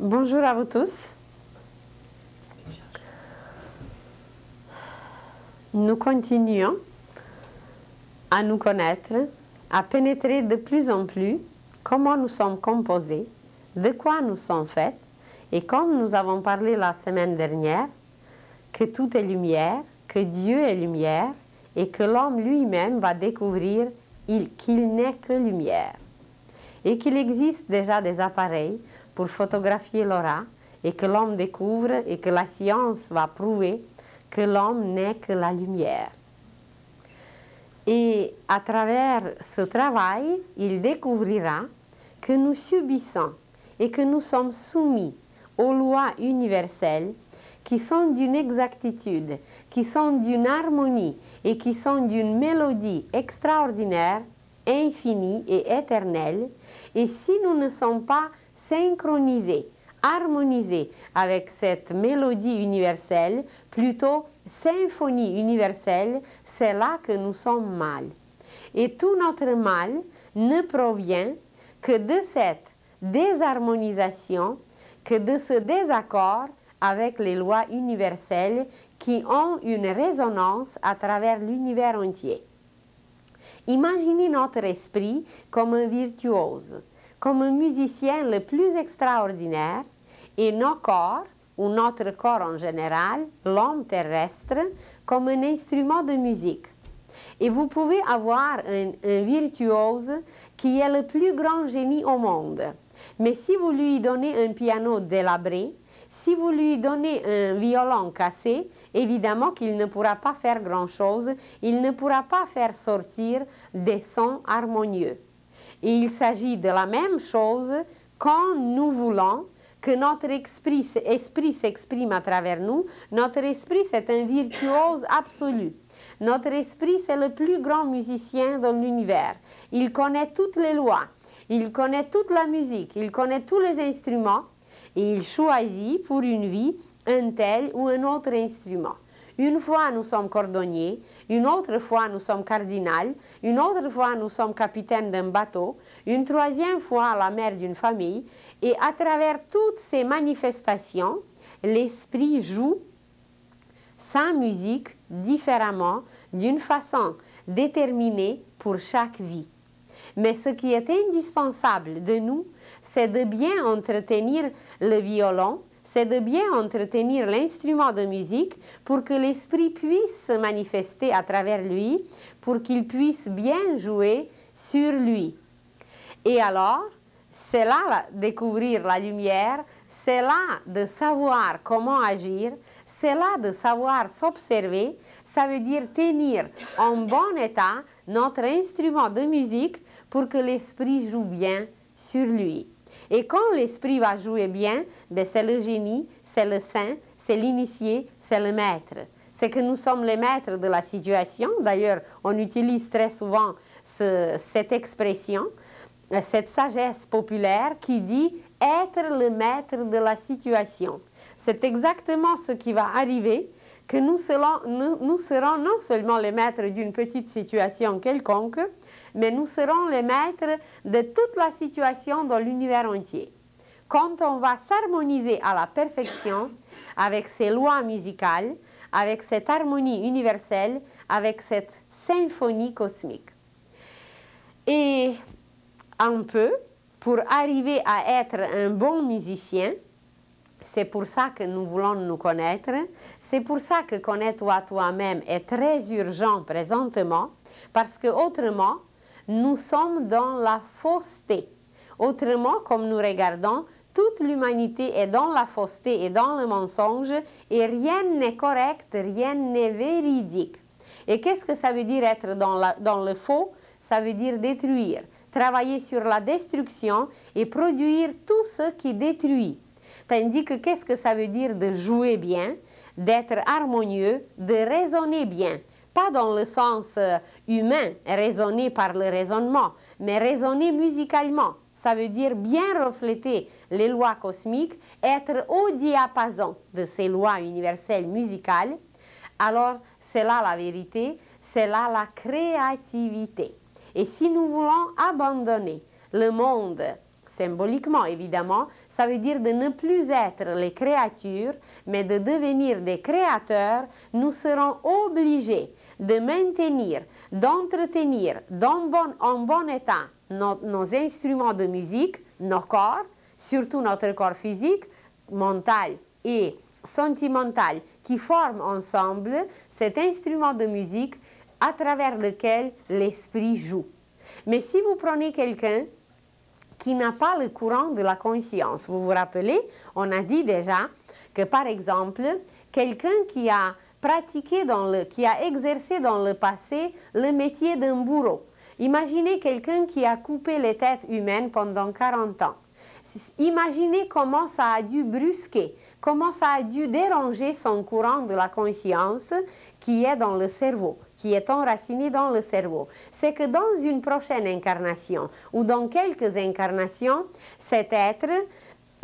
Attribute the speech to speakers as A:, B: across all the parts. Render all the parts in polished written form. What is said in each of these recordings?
A: Bonjour à vous tous. Nous continuons à nous connaître, à pénétrer de plus en plus comment nous sommes composés, de quoi nous sommes faits, et comme nous avons parlé la semaine dernière, que tout est lumière, que Dieu est lumière, et que l'homme lui-même va découvrir qu'il n'est que lumière, et qu'il existe déjà des appareils pour photographier l'aura, et que l'homme découvre et que la science va prouver que l'homme n'est que la lumière. Et à travers ce travail, il découvrira que nous subissons et que nous sommes soumis aux lois universelles qui sont d'une exactitude, qui sont d'une harmonie et qui sont d'une mélodie extraordinaire, infinie et éternelle. Et si nous ne sommes pas synchronisés, harmonisés avec cette mélodie universelle, plutôt symphonie universelle, c'est là que nous sommes mal. Et tout notre mal ne provient que de cette désharmonisation, que de ce désaccord avec les lois universelles qui ont une résonance à travers l'univers entier. Imaginez notre esprit comme un virtuose, comme un musicien le plus extraordinaire, et nos corps, ou notre corps en général, l'homme terrestre, comme un instrument de musique. Et vous pouvez avoir un virtuose qui est le plus grand génie au monde. Mais si vous lui donnez un piano délabré, si vous lui donnez un violon cassé, évidemment qu'il ne pourra pas faire grand-chose, il ne pourra pas faire sortir des sons harmonieux. Et il s'agit de la même chose quand nous voulons que notre esprit s'exprime à travers nous. Notre esprit, c'est un virtuose absolu. Notre esprit, c'est le plus grand musicien de l'univers. Il connaît toutes les lois, il connaît toute la musique, il connaît tous les instruments et il choisit pour une vie un tel ou un autre instrument. Une fois, nous sommes cordonniers, une autre fois, nous sommes cardinal, une autre fois, nous sommes capitaine d'un bateau, une troisième fois, la mère d'une famille. Et à travers toutes ces manifestations, l'esprit joue sa musique différemment, d'une façon déterminée pour chaque vie. Mais ce qui est indispensable de nous, c'est de bien entretenir le violon, c'est de bien entretenir l'instrument de musique pour que l'esprit puisse se manifester à travers lui, pour qu'il puisse bien jouer sur lui. Et alors, c'est là découvrir la lumière, c'est là de savoir comment agir, c'est là de savoir s'observer, ça veut dire tenir en bon état notre instrument de musique pour que l'esprit joue bien sur lui. Et quand l'esprit va jouer bien, ben c'est le génie, c'est le saint, c'est l'initié, c'est le maître. C'est que nous sommes les maîtres de la situation. D'ailleurs, on utilise très souvent cette expression, cette sagesse populaire qui dit être le maître de la situation. C'est exactement ce qui va arriver, que nous serons non seulement les maîtres d'une petite situation quelconque, mais nous serons les maîtres de toute la situation dans l'univers entier. Quand on va s'harmoniser à la perfection avec ces lois musicales, avec cette harmonie universelle, avec cette symphonie cosmique. Et un peu, pour arriver à être un bon musicien, c'est pour ça que nous voulons nous connaître, c'est pour ça que connais-toi toi-même est très urgent présentement, parce que autrement, nous sommes dans la fausseté. Autrement, comme nous regardons, toute l'humanité est dans la fausseté et dans le mensonge, et rien n'est correct, rien n'est véridique. Et qu'est-ce que ça veut dire être dans le faux? Ça veut dire détruire, travailler sur la destruction et produire tout ce qui détruit. Tandis que qu'est-ce que ça veut dire de jouer bien, d'être harmonieux, de raisonner bien? Pas dans le sens humain, raisonner par le raisonnement, mais raisonner musicalement. Ça veut dire bien refléter les lois cosmiques, être au diapason de ces lois universelles musicales. Alors, c'est là la vérité, c'est là la créativité. Et si nous voulons abandonner le monde symboliquement évidemment, ça veut dire de ne plus être les créatures, mais de devenir des créateurs, nous serons obligés de maintenir, d'entretenir en bon état nos instruments de musique, nos corps, surtout notre corps physique, mental et sentimental, qui forment ensemble cet instrument de musique à travers lequel l'esprit joue. Mais si vous prenez quelqu'un qui n'a pas le courant de la conscience, vous vous rappelez, on a dit déjà que par exemple, quelqu'un qui a pratiqué qui a exercé dans le passé le métier d'un bourreau. Imaginez quelqu'un qui a coupé les têtes humaines pendant 40 ans. Imaginez comment ça a dû brusquer, comment ça a dû déranger son courant de la conscience qui est dans le cerveau, qui est enraciné dans le cerveau. C'est que dans une prochaine incarnation ou dans quelques incarnations, cet être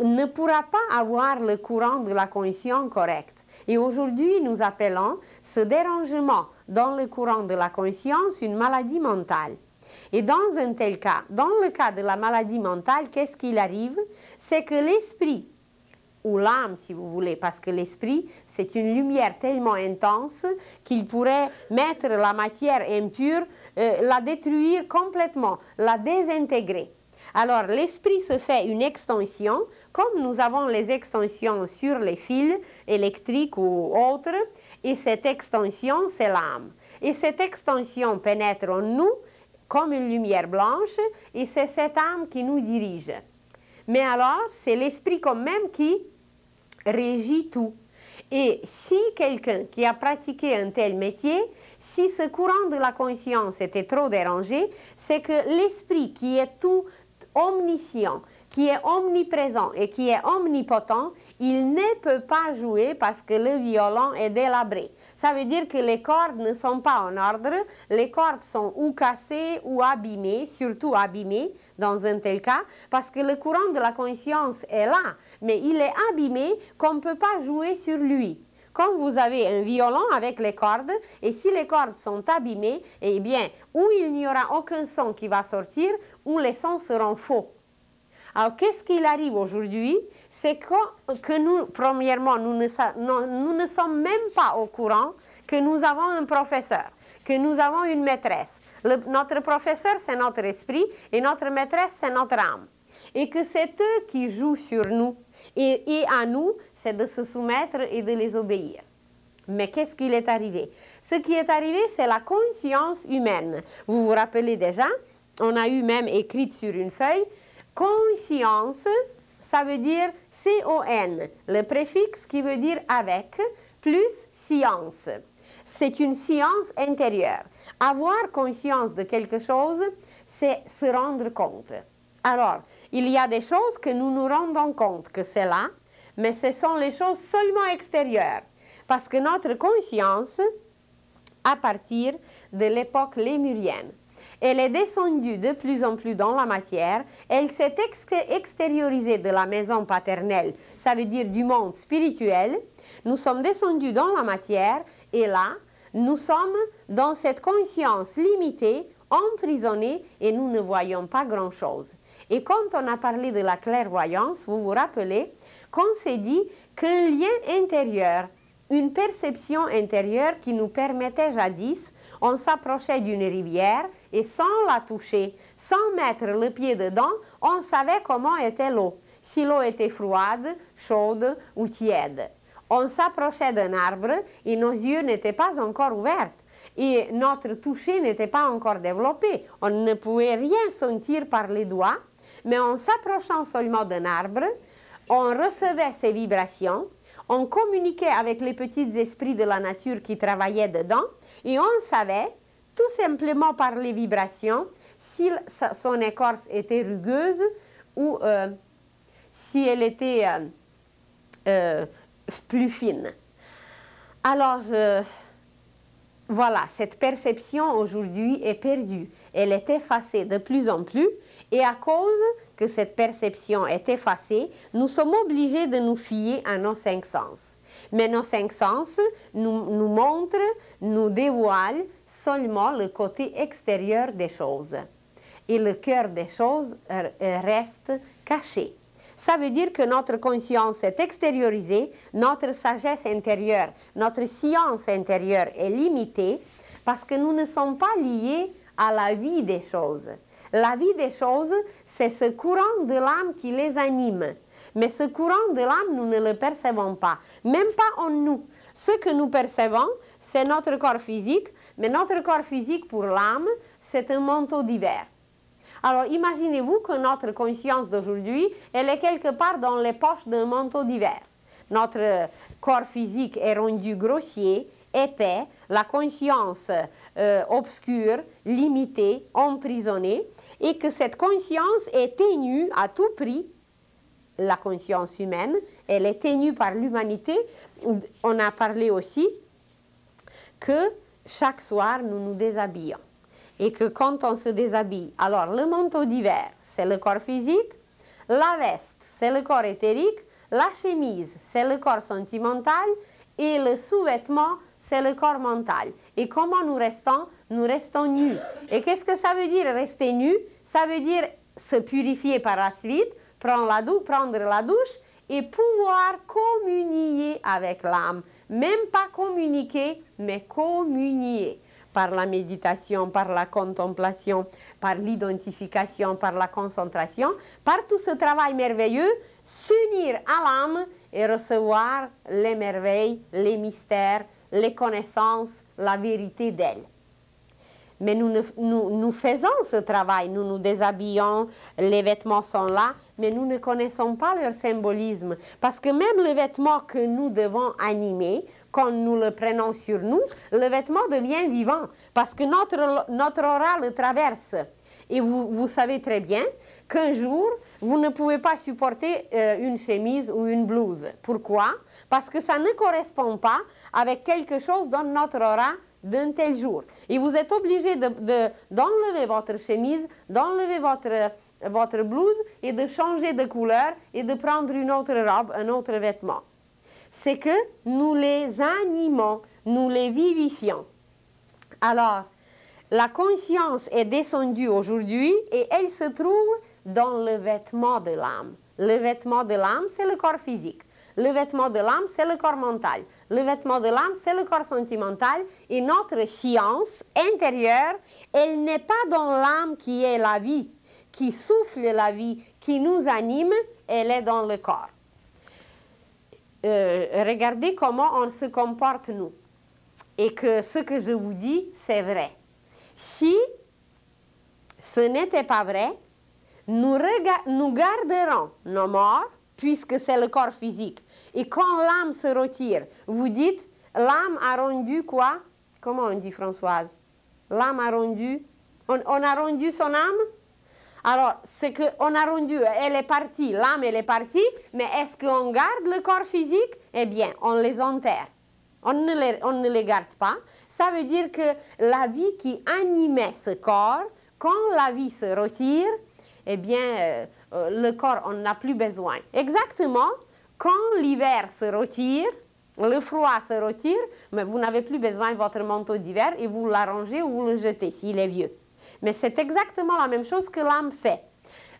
A: ne pourra pas avoir le courant de la conscience correct. Et aujourd'hui, nous appelons ce dérangement dans le courant de la conscience une maladie mentale. Et dans un tel cas, dans le cas de la maladie mentale, qu'est-ce qu'il arrive? C'est que l'esprit, ou l'âme si vous voulez, parce que l'esprit, c'est une lumière tellement intense qu'il pourrait mettre la matière impure, la détruire complètement, la désintégrer. Alors l'esprit se fait une extension, comme nous avons les extensions sur les fils électriques ou autres, et cette extension, c'est l'âme. Et cette extension pénètre en nous comme une lumière blanche, et c'est cette âme qui nous dirige. Mais alors, c'est l'esprit quand même qui régit tout. Et si quelqu'un qui a pratiqué un tel métier, si ce courant de la conscience était trop dérangé, c'est que l'esprit qui est tout omniscient, qui est omniprésent et qui est omnipotent, il ne peut pas jouer parce que le violon est délabré. Ça veut dire que les cordes ne sont pas en ordre, les cordes sont ou cassées ou abîmées, surtout abîmées dans un tel cas, parce que le courant de la conscience est là, mais il est abîmé qu'on ne peut pas jouer sur lui. Quand vous avez un violon avec les cordes, et si les cordes sont abîmées, eh bien, ou il n'y aura aucun son qui va sortir, ou les sons seront faux. Alors, qu'est-ce qu'il arrive aujourd'hui? C'est que nous, premièrement, nous ne sommes même pas au courant que nous avons un professeur, que nous avons une maîtresse. Notre professeur, c'est notre esprit, et notre maîtresse, c'est notre âme. Et que c'est eux qui jouent sur nous. Et à nous, c'est de se soumettre et de les obéir. Mais qu'est-ce qui est arrivé? Ce qui est arrivé, c'est la conscience humaine. Vous vous rappelez déjà, on a eu même écrit sur une feuille, conscience, ça veut dire C-O-N, le préfixe qui veut dire avec, plus science. C'est une science intérieure. Avoir conscience de quelque chose, c'est se rendre compte. Alors, il y a des choses que nous nous rendons compte que c'est là, mais ce sont les choses seulement extérieures. Parce que notre conscience, à partir de l'époque lémurienne, elle est descendue de plus en plus dans la matière, elle s'est extériorisée de la maison paternelle, ça veut dire du monde spirituel. Nous sommes descendus dans la matière et là, nous sommes dans cette conscience limitée, emprisonnée et nous ne voyons pas grand-chose. Et quand on a parlé de la clairvoyance, vous vous rappelez qu'on s'est dit qu'un lien intérieur, une perception intérieure qui nous permettait jadis, on s'approchait d'une rivière et sans la toucher, sans mettre le pied dedans, on savait comment était l'eau, si l'eau était froide, chaude ou tiède. On s'approchait d'un arbre et nos yeux n'étaient pas encore ouverts et notre toucher n'était pas encore développé. On ne pouvait rien sentir par les doigts, mais en s'approchant seulement d'un arbre, on recevait ces vibrations, on communiquait avec les petits esprits de la nature qui travaillaient dedans et on savait, tout simplement par les vibrations, si son écorce était rugueuse ou si elle était plus fine. Alors, voilà, cette perception aujourd'hui est perdue. Elle est effacée de plus en plus et à cause que cette perception est effacée, nous sommes obligés de nous fier à nos cinq sens. Mais nos cinq sens nous montrent, nous dévoilent seulement le côté extérieur des choses. Et le cœur des choses reste cachée. Ça veut dire que notre conscience est extériorisée, notre sagesse intérieure, notre science intérieure est limitée parce que nous ne sommes pas liés à la vie des choses. La vie des choses, c'est ce courant de l'âme qui les anime. Mais ce courant de l'âme, nous ne le percevons pas, même pas en nous. Ce que nous percevons, c'est notre corps physique, mais notre corps physique pour l'âme, c'est un manteau d'hiver. Alors imaginez-vous que notre conscience d'aujourd'hui, elle est quelque part dans les poches d'un manteau d'hiver. Notre corps physique est rendu grossier, épais, la conscience obscure, limitée, emprisonnée, et que cette conscience est ténue à tout prix. La conscience humaine, elle est ténue par l'humanité. On a parlé aussi que chaque soir, nous nous déshabillons. Et que quand on se déshabille, alors le manteau d'hiver, c'est le corps physique, la veste, c'est le corps éthérique, la chemise, c'est le corps sentimental, et le sous-vêtement, c'est le corps mental. Et comment nous restons? Nous restons nus. Et qu'est-ce que ça veut dire rester nu? Ça veut dire se purifier par la suite, prendre la douche et pouvoir communier avec l'âme. Même pas communiquer, mais communier. Par la méditation, par la contemplation, par l'identification, par la concentration, par tout ce travail merveilleux, s'unir à l'âme et recevoir les merveilles, les mystères, les connaissances, la vérité d'elle. Mais nous faisons ce travail, nous nous déshabillons, les vêtements sont là, mais nous ne connaissons pas leur symbolisme. Parce que même le vêtement que nous devons animer, quand nous le prenons sur nous, le vêtement devient vivant. Parce que notre aura le traverse. Et vous savez très bien qu'un jour, vous ne pouvez pas supporter une chemise ou une blouse. Pourquoi? Parce que ça ne correspond pas avec quelque chose dans notre aura d'un tel jour. Et vous êtes obligé d'enlever votre chemise, d'enlever votre blouse et de changer de couleur et de prendre une autre robe, un autre vêtement. C'est que nous les animons, nous les vivifions. Alors, la conscience est descendue aujourd'hui et elle se trouve dans le vêtement de l'âme. Le vêtement de l'âme, c'est le corps physique. Le vêtement de l'âme, c'est le corps mental. Le vêtement de l'âme, c'est le corps sentimental. Et notre science intérieure, elle n'est pas dans l'âme qui est la vie, qui souffle la vie, qui nous anime, elle est dans le corps. Regardez comment on se comporte, nous. Et que ce que je vous dis, c'est vrai. Si ce n'était pas vrai, nous garderons nos morts, puisque c'est le corps physique. Et quand l'âme se retire, vous dites, l'âme a rendu quoi? Comment on dit, Françoise? L'âme a rendu... On a rendu son âme? Alors, c'est qu'on a rendu, elle est partie, l'âme, elle est partie, mais est-ce qu'on garde le corps physique? Eh bien, on les enterre. On ne les garde pas. Ça veut dire que la vie qui animait ce corps, quand la vie se retire, eh bien, le corps, on n'a plus besoin. Exactement, quand l'hiver se retire, le froid se retire, mais vous n'avez plus besoin de votre manteau d'hiver et vous l'arrangez ou vous le jetez s'il est vieux. Mais c'est exactement la même chose que l'âme fait.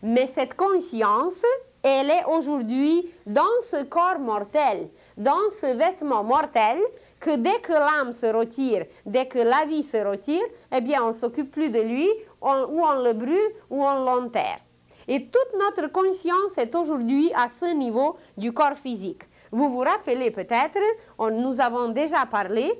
A: Mais cette conscience, elle est aujourd'hui dans ce corps mortel, dans ce vêtement mortel, que dès que l'âme se retire, dès que la vie se retire, eh bien, on ne s'occupe plus de lui, ou on le brûle, ou on l'enterre. Et toute notre conscience est aujourd'hui à ce niveau du corps physique. Vous vous rappelez peut-être, nous avons déjà parlé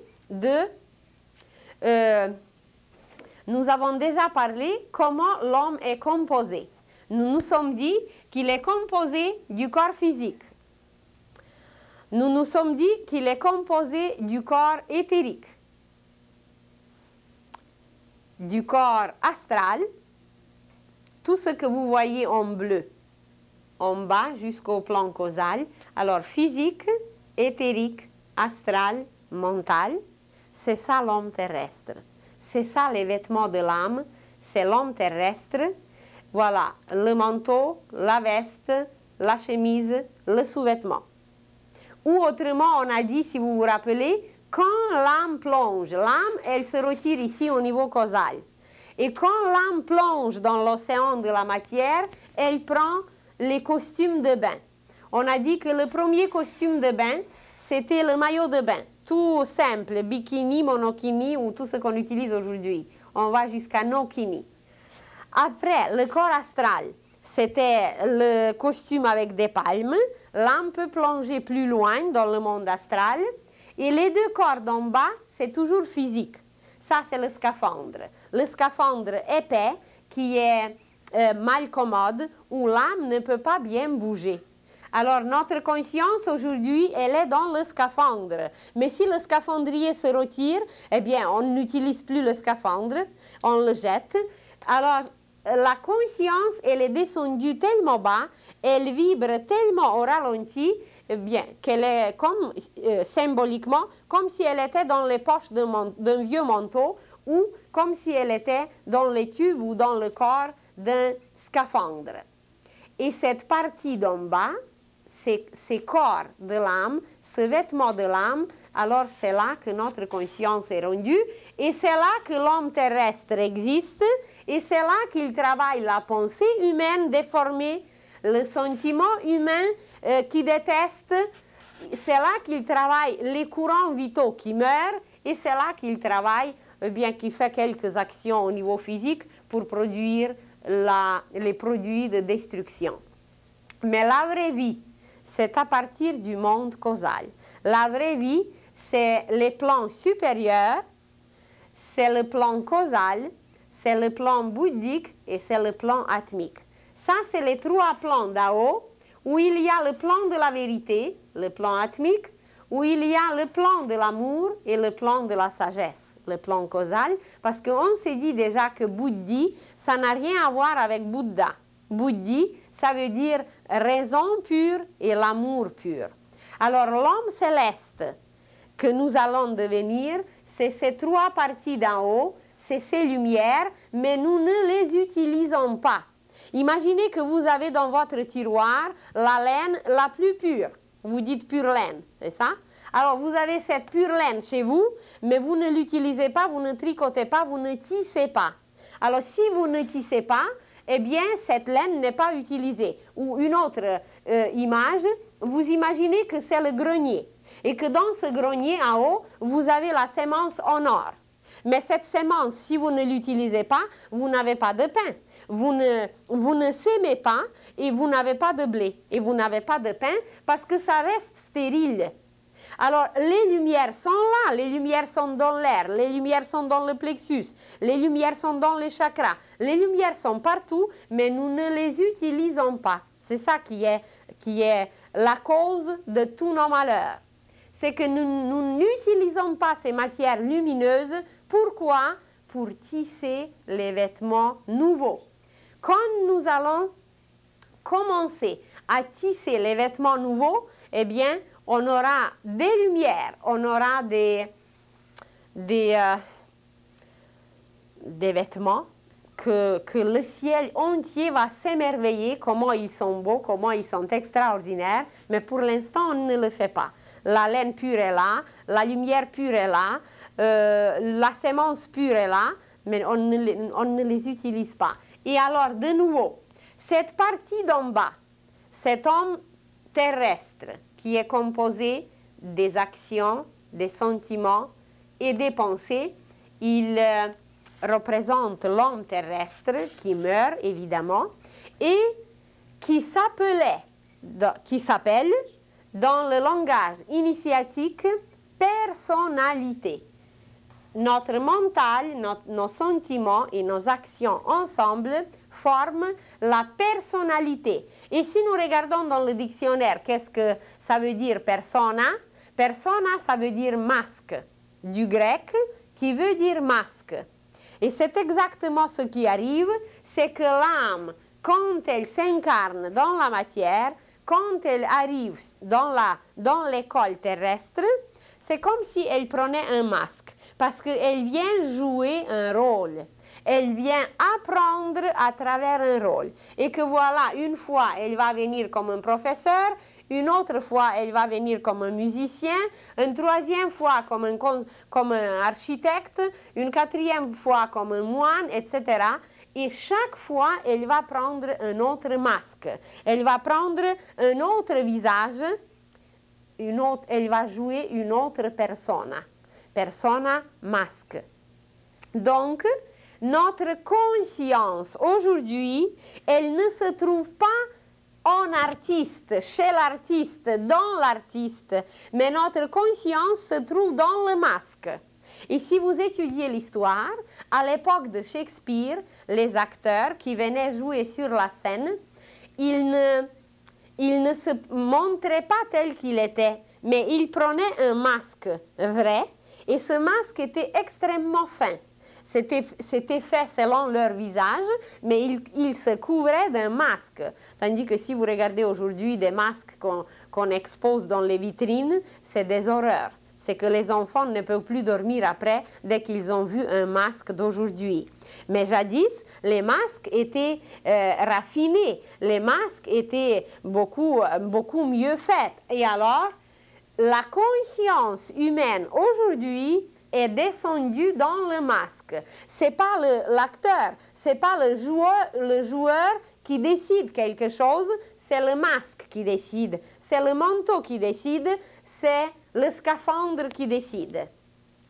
A: comment l'homme est composé. Nous nous sommes dit qu'il est composé du corps physique. Nous nous sommes dit qu'il est composé du corps éthérique, du corps astral, tout ce que vous voyez en bleu, en bas jusqu'au plan causal. Alors physique, éthérique, astral, mental, c'est ça l'homme terrestre. C'est ça les vêtements de l'âme, c'est l'homme terrestre. Voilà, le manteau, la veste, la chemise, le sous-vêtement. Ou autrement, on a dit, si vous vous rappelez, quand l'âme plonge, l'âme, elle se retire ici au niveau causal. Et quand l'âme plonge dans l'océan de la matière, elle prend les costumes de bain. On a dit que le premier costume de bain, c'était le maillot de bain. Tout simple, bikini, monokini ou tout ce qu'on utilise aujourd'hui. On va jusqu'à nokini. Après, le corps astral, c'était le costume avec des palmes, lampe plongée plus loin dans le monde astral. Et les deux corps d'en bas, c'est toujours physique. Ça, c'est le scaphandre. Le scaphandre épais qui est mal commode, où l'âme ne peut pas bien bouger. Alors, notre conscience, aujourd'hui, elle est dans le scaphandre. Mais si le scaphandrier se retire, eh bien, on n'utilise plus le scaphandre, on le jette. Alors, la conscience, elle est descendue tellement bas, elle vibre tellement au ralenti, eh bien, qu'elle est comme, symboliquement, comme si elle était dans les poches d'un vieux manteau ou comme si elle était dans les tubes ou dans le corps d'un scaphandre. Et cette partie d'en bas, ces corps de l'âme, ce vêtement de l'âme, alors c'est là que notre conscience est rendue et c'est là que l'homme terrestre existe et c'est là qu'il travaille la pensée humaine déformée, le sentiment humain qui déteste, c'est là qu'il travaille les courants vitaux qui meurent et c'est là qu'il travaille, bien qu'il fait quelques actions au niveau physique pour produire les produits de destruction. Mais la vraie vie, c'est à partir du monde causal. La vraie vie, c'est les plans supérieurs, c'est le plan causal, c'est le plan bouddhique et c'est le plan atmique. Ça, c'est les trois plans d'Ao, où il y a le plan de la vérité, le plan atmique, où il y a le plan de l'amour et le plan de la sagesse, le plan causal, parce qu'on s'est dit déjà que Bouddhi, ça n'a rien à voir avec Bouddha. Bouddhi, ça veut dire raison pure et l'amour pur. Alors l'homme céleste que nous allons devenir, c'est ces trois parties d'en haut, c'est ces lumières, mais nous ne les utilisons pas. Imaginez que vous avez dans votre tiroir la laine la plus pure. Vous dites pure laine, c'est ça? Alors vous avez cette pure laine chez vous, mais vous ne l'utilisez pas, vous ne tricotez pas, vous ne tissez pas. Alors si vous ne tissez pas, eh bien, cette laine n'est pas utilisée. Ou une autre image, vous imaginez que c'est le grenier. Et que dans ce grenier en haut, vous avez la sémence en or. Mais cette sémence, si vous ne l'utilisez pas, vous n'avez pas de pain. Vous ne sémez pas et vous n'avez pas de blé. Et vous n'avez pas de pain parce que ça reste stérile. Alors, les lumières sont là, les lumières sont dans l'air, les lumières sont dans le plexus, les lumières sont dans les chakras, les lumières sont partout, mais nous ne les utilisons pas. C'est ça qui est la cause de tous nos malheurs. C'est que nous n'utilisons pas ces matières lumineuses. Pourquoi? Pour tisser les vêtements nouveaux. Quand nous allons commencer à tisser les vêtements nouveaux, eh bien, on aura des lumières, on aura des vêtements que le ciel entier va s'émerveiller, comment ils sont beaux, comment ils sont extraordinaires, mais pour l'instant, on ne le fait pas. La laine pure est là, la lumière pure est là, la sémence pure est là, mais on ne les utilise pas. Et alors, de nouveau, cette partie d'en bas, cet homme terrestre qui est composé des actions, des sentiments et des pensées, il représente l'homme terrestre qui meurt, évidemment, et qui s'appelle, dans le langage initiatique, personnalité. Notre mental, nos sentiments et nos actions ensemble forment la personnalité. Et si nous regardons dans le dictionnaire, qu'est-ce que ça veut dire persona? Persona, ça veut dire masque, du grec, qui veut dire masque. Et c'est exactement ce qui arrive, c'est que l'âme, quand elle s'incarne dans la matière, quand elle arrive dans l'école terrestre, c'est comme si elle prenait un masque, parce qu'elle vient jouer un rôle. Elle vient apprendre à travers un rôle. Et que voilà, une fois, elle va venir comme un professeur, une autre fois, elle va venir comme un musicien, une troisième fois comme un architecte, une quatrième fois comme un moine, etc. et chaque fois, elle va prendre un autre masque. Elle va prendre un autre visage, elle va jouer une autre persona. Persona, masque. Donc, notre conscience aujourd'hui, elle ne se trouve pas en artiste, chez l'artiste, dans l'artiste, mais notre conscience se trouve dans le masque. Et si vous étudiez l'histoire, à l'époque de Shakespeare, les acteurs qui venaient jouer sur la scène, ils ne se montraient pas tel qu'il était, mais ils prenaient un masque vrai, et ce masque était extrêmement fin. C'était fait selon leur visage, mais ils se couvraient d'un masque. Tandis que si vous regardez aujourd'hui des masques qu'on expose dans les vitrines, c'est des horreurs. C'est que les enfants ne peuvent plus dormir après dès qu'ils ont vu un masque d'aujourd'hui. Mais jadis, les masques étaient raffinés, les masques étaient beaucoup mieux faits. Et alors, la conscience humaine aujourd'hui est descendu dans le masque. C'est pas l'acteur, c'est pas le joueur qui décide quelque chose, c'est le masque qui décide, c'est le manteau qui décide, c'est le scaphandre qui décide.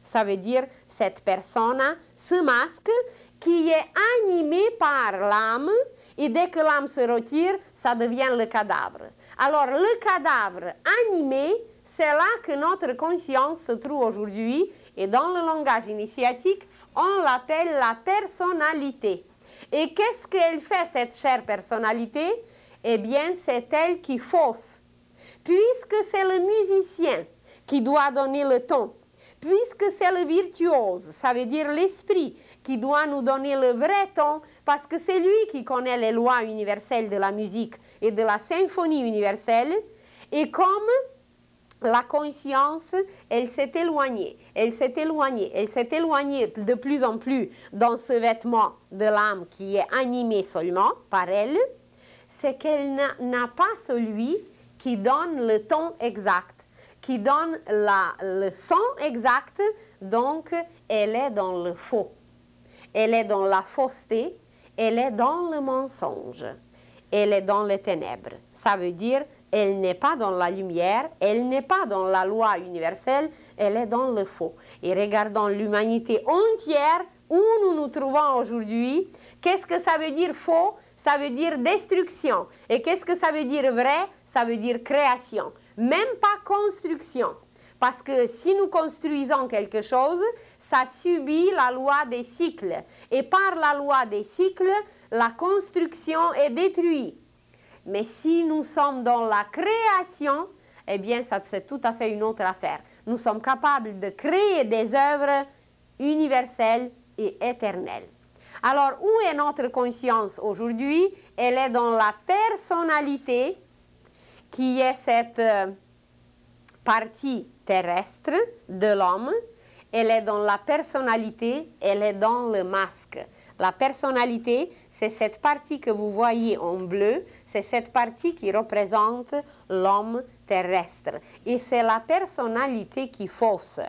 A: Ça veut dire cette personne, ce masque qui est animé par l'âme, et dès que l'âme se retire, ça devient le cadavre. Alors le cadavre animé, c'est là que notre conscience se trouve aujourd'hui. Et dans le langage initiatique, on l'appelle la personnalité. Et qu'est-ce qu'elle fait, cette chère personnalité? Eh bien, c'est elle qui fausse. Puisque c'est le musicien qui doit donner le ton, puisque c'est le virtuose, ça veut dire l'esprit, qui doit nous donner le vrai ton, parce que c'est lui qui connaît les lois universelles de la musique et de la symphonie universelle, et comme la conscience, elle s'est éloignée, elle s'est éloignée, elle s'est éloignée de plus en plus dans ce vêtement de l'âme qui est animé seulement par elle, c'est qu'elle n'a pas celui qui donne le ton exact, qui donne le son exact, donc elle est dans le faux, elle est dans la fausseté, elle est dans le mensonge, elle est dans les ténèbres. Ça veut dire elle n'est pas dans la lumière, elle n'est pas dans la loi universelle, elle est dans le faux. Et regardons l'humanité entière où nous nous trouvons aujourd'hui. Qu'est-ce que ça veut dire faux? Ça veut dire destruction. Et qu'est-ce que ça veut dire vrai? Ça veut dire création. Même pas construction. Parce que si nous construisons quelque chose, ça subit la loi des cycles. Et par la loi des cycles, la construction est détruite. Mais si nous sommes dans la création, eh bien, ça c'est tout à fait une autre affaire. Nous sommes capables de créer des œuvres universelles et éternelles. Alors, où est notre conscience aujourd'hui? Elle est dans la personnalité, qui est cette partie terrestre de l'homme. Elle est dans la personnalité, elle est dans le masque. La personnalité, c'est cette partie que vous voyez en bleu, c'est cette partie qui représente l'homme terrestre. Et c'est la personnalité qui fausse.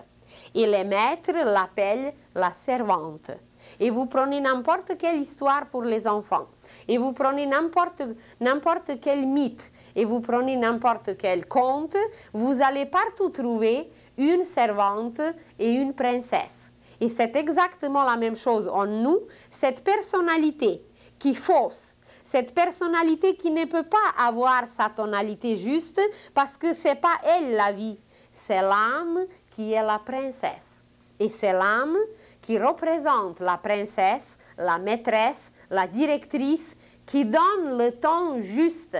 A: Et les maîtres l'appellent la servante. Et vous prenez n'importe quelle histoire pour les enfants. Et vous prenez n'importe quel mythe. Et vous prenez n'importe quel conte. Vous allez partout trouver une servante et une princesse. Et c'est exactement la même chose en nous. Cette personnalité qui fausse. Cette personnalité qui ne peut pas avoir sa tonalité juste parce que ce n'est pas elle la vie. C'est l'âme qui est la princesse. Et c'est l'âme qui représente la princesse, la maîtresse, la directrice, qui donne le ton juste.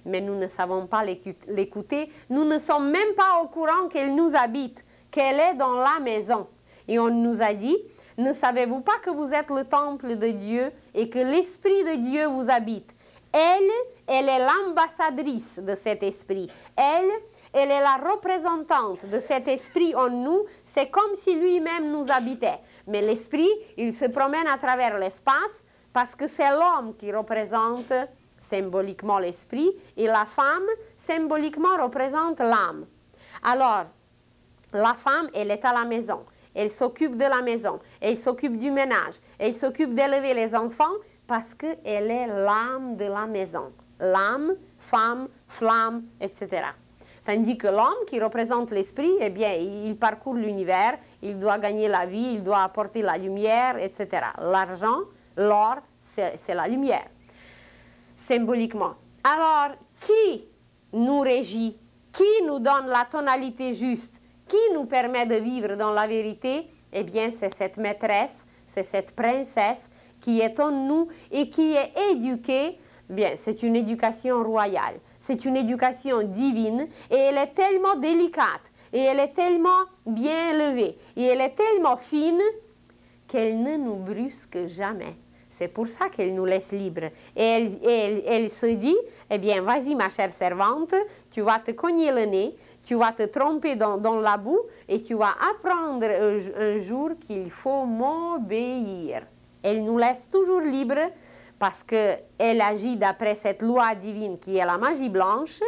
A: Mais nous ne savons pas l'écouter. Nous ne sommes même pas au courant qu'elle nous habite, qu'elle est dans la maison. Et on nous a dit, ne savez-vous pas que vous êtes le temple de Dieu et que l'Esprit de Dieu vous habite? Elle est l'ambassadrice de cet esprit. Elle est la représentante de cet esprit en nous. C'est comme si lui-même nous habitait. Mais l'esprit, il se promène à travers l'espace parce que c'est l'homme qui représente symboliquement l'esprit et la femme, symboliquement, représente l'âme. Alors, la femme, elle est à la maison. elle s'occupe de la maison, elle s'occupe du ménage, elle s'occupe d'élever les enfants parce qu'elle est l'âme de la maison. L'âme, femme, flamme, etc. Tandis que l'homme qui représente l'esprit, eh bien, il parcourt l'univers, il doit gagner la vie, il doit apporter la lumière, etc. L'argent, l'or, c'est la lumière, symboliquement. Alors, qui nous régit? Qui nous donne la tonalité juste? Qui nous permet de vivre dans la vérité? Eh bien, c'est cette maîtresse, c'est cette princesse qui est en nous et qui est éduquée. Bien, c'est une éducation royale, c'est une éducation divine et elle est tellement délicate et elle est tellement bien élevée et elle est tellement fine qu'elle ne nous brusque jamais. C'est pour ça qu'elle nous laisse libres. Et elle se dit, eh bien, vas-y ma chère servante, tu vas te cogner le nez, tu vas te tromper dans la boue et tu vas apprendre un jour qu'il faut m'obéir. Elle nous laisse toujours libres parce qu'elle agit d'après cette loi divine qui est la magie blanche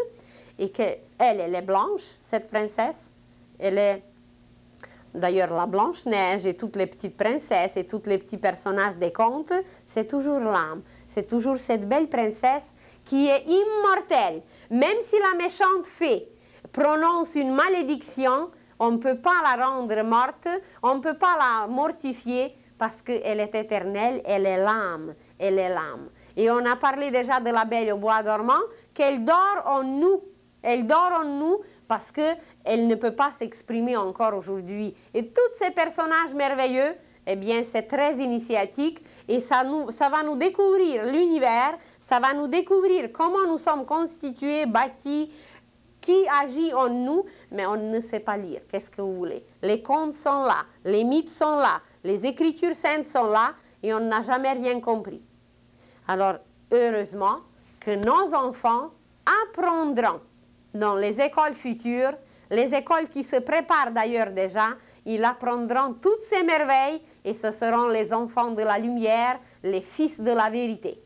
A: et qu'elle est blanche, cette princesse. Elle est d'ailleurs la Blanche-Neige et toutes les petites princesses et tous les petits personnages des contes, c'est toujours l'âme. C'est toujours cette belle princesse qui est immortelle. Même si la méchante fée prononce une malédiction, on ne peut pas la rendre morte, on ne peut pas la mortifier parce qu'elle est éternelle, elle est l'âme, elle est l'âme. Et on a parlé déjà de la Belle au bois dormant, qu'elle dort en nous, elle dort en nous parce qu'elle ne peut pas s'exprimer encore aujourd'hui. Et tous ces personnages merveilleux, eh bien, c'est très initiatique et ça va nous découvrir l'univers, ça va nous découvrir comment nous sommes constitués, bâtis, qui agit en nous, mais on ne sait pas lire. Qu'est-ce que vous voulez? Les contes sont là, les mythes sont là, les écritures saintes sont là et on n'a jamais rien compris. Alors, heureusement que nos enfants apprendront dans les écoles futures, les écoles qui se préparent d'ailleurs déjà, ils apprendront toutes ces merveilles et ce seront les enfants de la lumière, les fils de la vérité.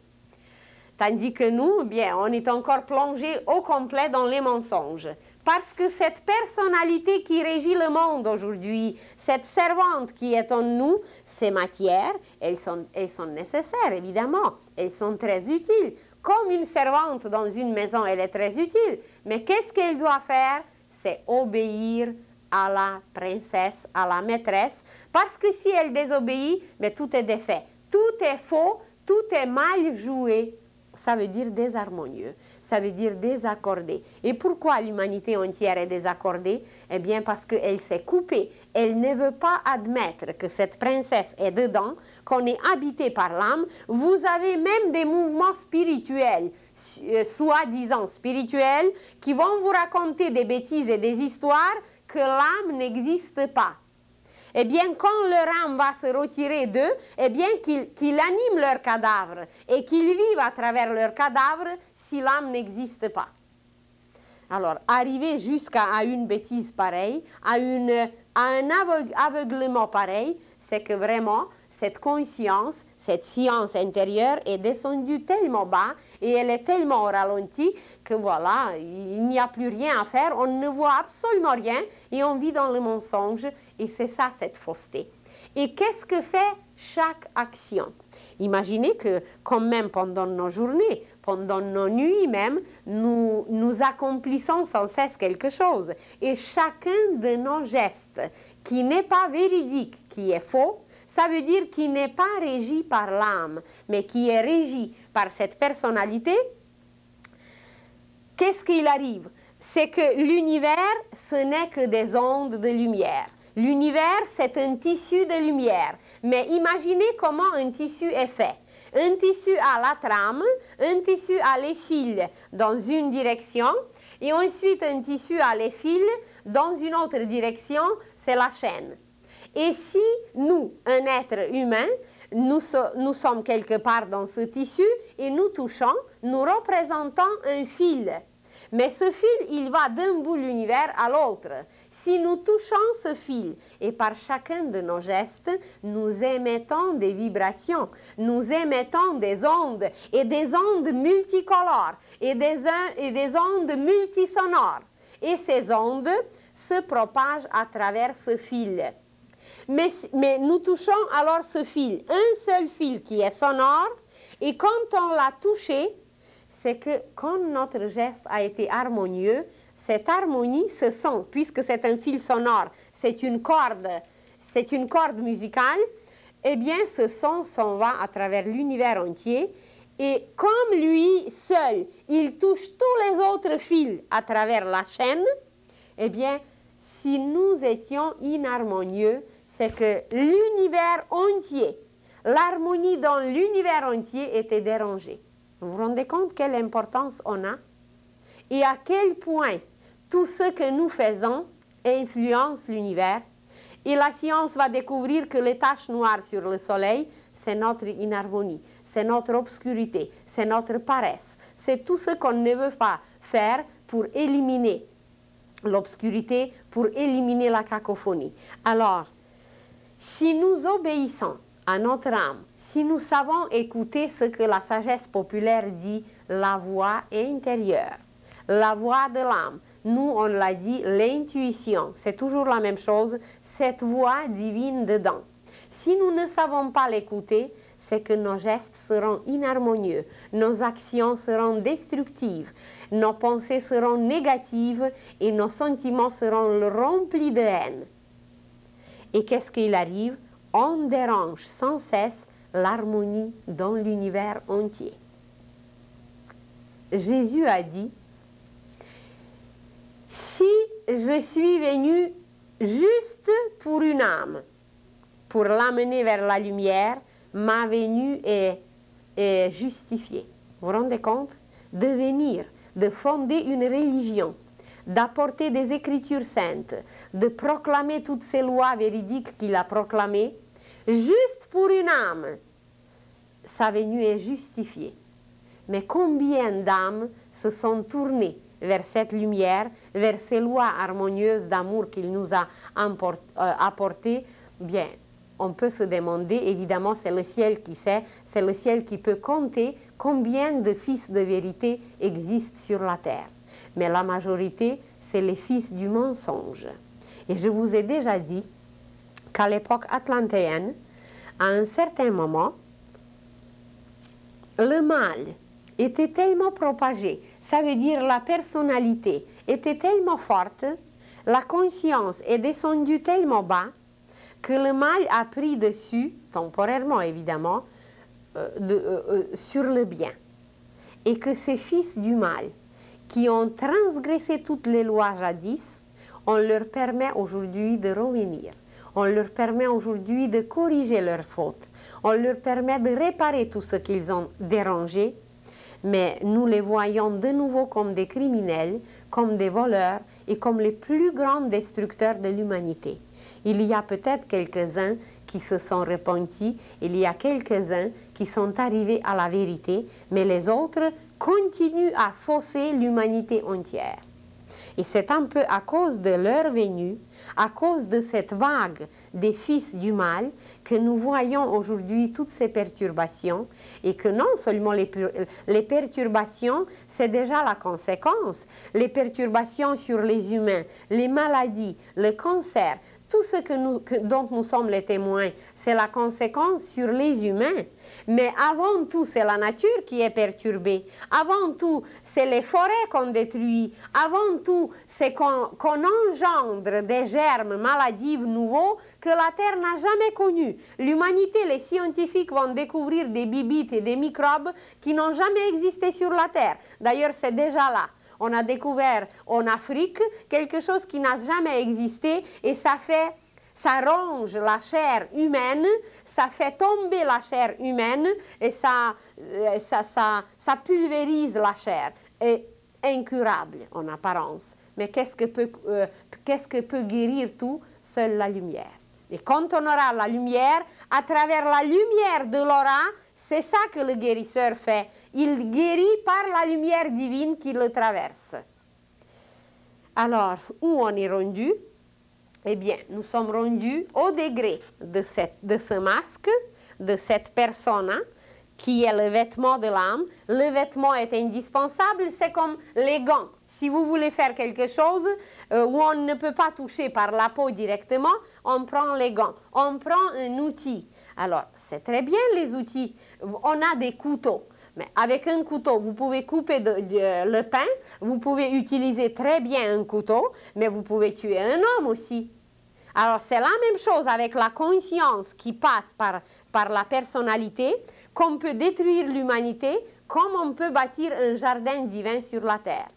A: Tandis que nous, bien, on est encore plongé au complet dans les mensonges. Parce que cette personnalité qui régit le monde aujourd'hui, cette servante qui est en nous, ces matières, elles sont nécessaires, évidemment. Elles sont très utiles. Comme une servante dans une maison, elle est très utile. Mais qu'est-ce qu'elle doit faire? C'est obéir à la princesse, à la maîtresse. Parce que si elle désobéit, mais tout est défait. Tout est faux, tout est mal joué. Ça veut dire désharmonieux, ça veut dire désaccordé. Et pourquoi l'humanité entière est désaccordée? Eh bien parce qu'elle s'est coupée. Elle ne veut pas admettre que cette princesse est dedans, qu'on est habité par l'âme. Vous avez même des mouvements spirituels, soi-disant spirituels, qui vont vous raconter des bêtises et des histoires que l'âme n'existe pas. Eh bien, quand leur âme va se retirer d'eux, eh bien, qu'ils animent leur cadavre et qu'ils vivent à travers leur cadavre si l'âme n'existe pas. Alors, arriver jusqu'à une bêtise pareille, à un aveuglement pareil, c'est que vraiment, cette conscience, cette science intérieure est descendue tellement bas et elle est tellement au ralenti que voilà, il n'y a plus rien à faire, on ne voit absolument rien et on vit dans le mensonge et c'est ça cette fausseté. Et qu'est-ce que fait chaque action? Imaginez que quand même pendant nos journées, pendant nos nuits même, nous accomplissons sans cesse quelque chose. Et chacun de nos gestes qui n'est pas véridique, qui est faux, ça veut dire qu'il n'est pas régi par l'âme, mais qui est régi par cette personnalité. Qu'est-ce qu'il arrive? C'est que l'univers, ce n'est que des ondes de lumière. L'univers, c'est un tissu de lumière. Mais imaginez comment un tissu est fait. Un tissu a la trame, un tissu a les fils dans une direction, et ensuite un tissu a les fils dans une autre direction, c'est la chaîne. Et si nous, un être humain, nous sommes quelque part dans ce tissu et nous touchons, nous représentons un fil. Mais ce fil, il va d'un bout de l'univers à l'autre. Si nous touchons ce fil et par chacun de nos gestes, nous émettons des vibrations, nous émettons des ondes et des ondes multicolores et des ondes multisonores. Et ces ondes se propagent à travers ce fil. Mais nous touchons alors ce fil, un seul fil qui est sonore, et quand on l'a touché, c'est que quand notre geste a été harmonieux, cette harmonie se sent, puisque c'est un fil sonore, c'est une corde musicale, eh bien ce son s'en va à travers l'univers entier, et comme lui seul, il touche tous les autres fils à travers la chaîne, eh bien, si nous étions inharmonieux, c'est que l'univers entier, l'harmonie dans l'univers entier était dérangée. Vous vous rendez compte quelle importance on a? Et à quel point tout ce que nous faisons influence l'univers. Et la science va découvrir que les taches noires sur le soleil, c'est notre inharmonie, c'est notre obscurité, c'est notre paresse. C'est tout ce qu'on ne veut pas faire pour éliminer l'obscurité, pour éliminer la cacophonie. Alors, si nous obéissons à notre âme, si nous savons écouter ce que la sagesse populaire dit, la voix intérieure, la voix de l'âme, nous on l'a dit, l'intuition, c'est toujours la même chose, cette voix divine dedans. Si nous ne savons pas l'écouter, c'est que nos gestes seront inharmonieux, nos actions seront destructives, nos pensées seront négatives et nos sentiments seront remplis de haine. Et qu'est-ce qu'il arrive? On dérange sans cesse l'harmonie dans l'univers entier. Jésus a dit, « Si je suis venu juste pour une âme, pour l'amener vers la lumière, ma venue est justifiée. » Vous vous rendez compte? De venir, de fonder une religion, d'apporter des écritures saintes, de proclamer toutes ces lois véridiques qu'il a proclamées, juste pour une âme, sa venue est justifiée. Mais combien d'âmes se sont tournées vers cette lumière, vers ces lois harmonieuses d'amour qu'il nous a apportées? Bien, on peut se demander, évidemment c'est le ciel qui sait, c'est le ciel qui peut compter combien de fils de vérité existent sur la terre. Mais la majorité, c'est les fils du mensonge. Et je vous ai déjà dit qu'à l'époque atlantéenne, à un certain moment, le mal était tellement propagé, ça veut dire la personnalité était tellement forte, la conscience est descendue tellement bas, que le mal a pris dessus, temporairement évidemment, sur le bien. Et que ces fils du mal, qui ont transgressé toutes les lois jadis, on leur permet aujourd'hui de revenir. On leur permet aujourd'hui de corriger leurs fautes. On leur permet de réparer tout ce qu'ils ont dérangé. Mais nous les voyons de nouveau comme des criminels, comme des voleurs et comme les plus grands destructeurs de l'humanité. Il y a peut-être quelques-uns qui se sont repentis, il y a quelques-uns qui sont arrivés à la vérité, mais les autres continuent à fausser l'humanité entière. Et c'est un peu à cause de leur venue, à cause de cette vague des fils du mal, que nous voyons aujourd'hui toutes ces perturbations, et que non seulement les perturbations, c'est déjà la conséquence, les perturbations sur les humains, les maladies, le cancer, tout ce dont nous sommes les témoins, c'est la conséquence sur les humains. Mais avant tout, c'est la nature qui est perturbée. Avant tout, c'est les forêts qu'on détruit. Avant tout, c'est qu'on engendre des germes maladifs nouveaux que la Terre n'a jamais connus. L'humanité, les scientifiques vont découvrir des bibites et des microbes qui n'ont jamais existé sur la Terre. D'ailleurs, c'est déjà là. On a découvert en Afrique quelque chose qui n'a jamais existé et ça ronge la chair humaine, ça fait tomber la chair humaine et ça pulvérise la chair. Et incurable en apparence. Mais qu'est-ce que peut guérir tout? Seule la lumière. Et quand on aura la lumière, à travers la lumière de l'aura, c'est ça que le guérisseur fait. Il guérit par la lumière divine qui le traverse. Alors, où on est rendu? Eh bien, nous sommes rendus au degré de ce masque, de cette persona, qui est le vêtement de l'âme. Le vêtement est indispensable, c'est comme les gants. Si vous voulez faire quelque chose où on ne peut pas toucher par la peau directement, on prend les gants, on prend un outil. Alors, c'est très bien les outils. On a des couteaux. Mais avec un couteau, vous pouvez couper le pain, vous pouvez utiliser très bien un couteau, mais vous pouvez tuer un homme aussi. Alors, c'est la même chose avec la conscience qui passe par la personnalité, qu'on peut détruire l'humanité, comme on peut bâtir un jardin divin sur la terre.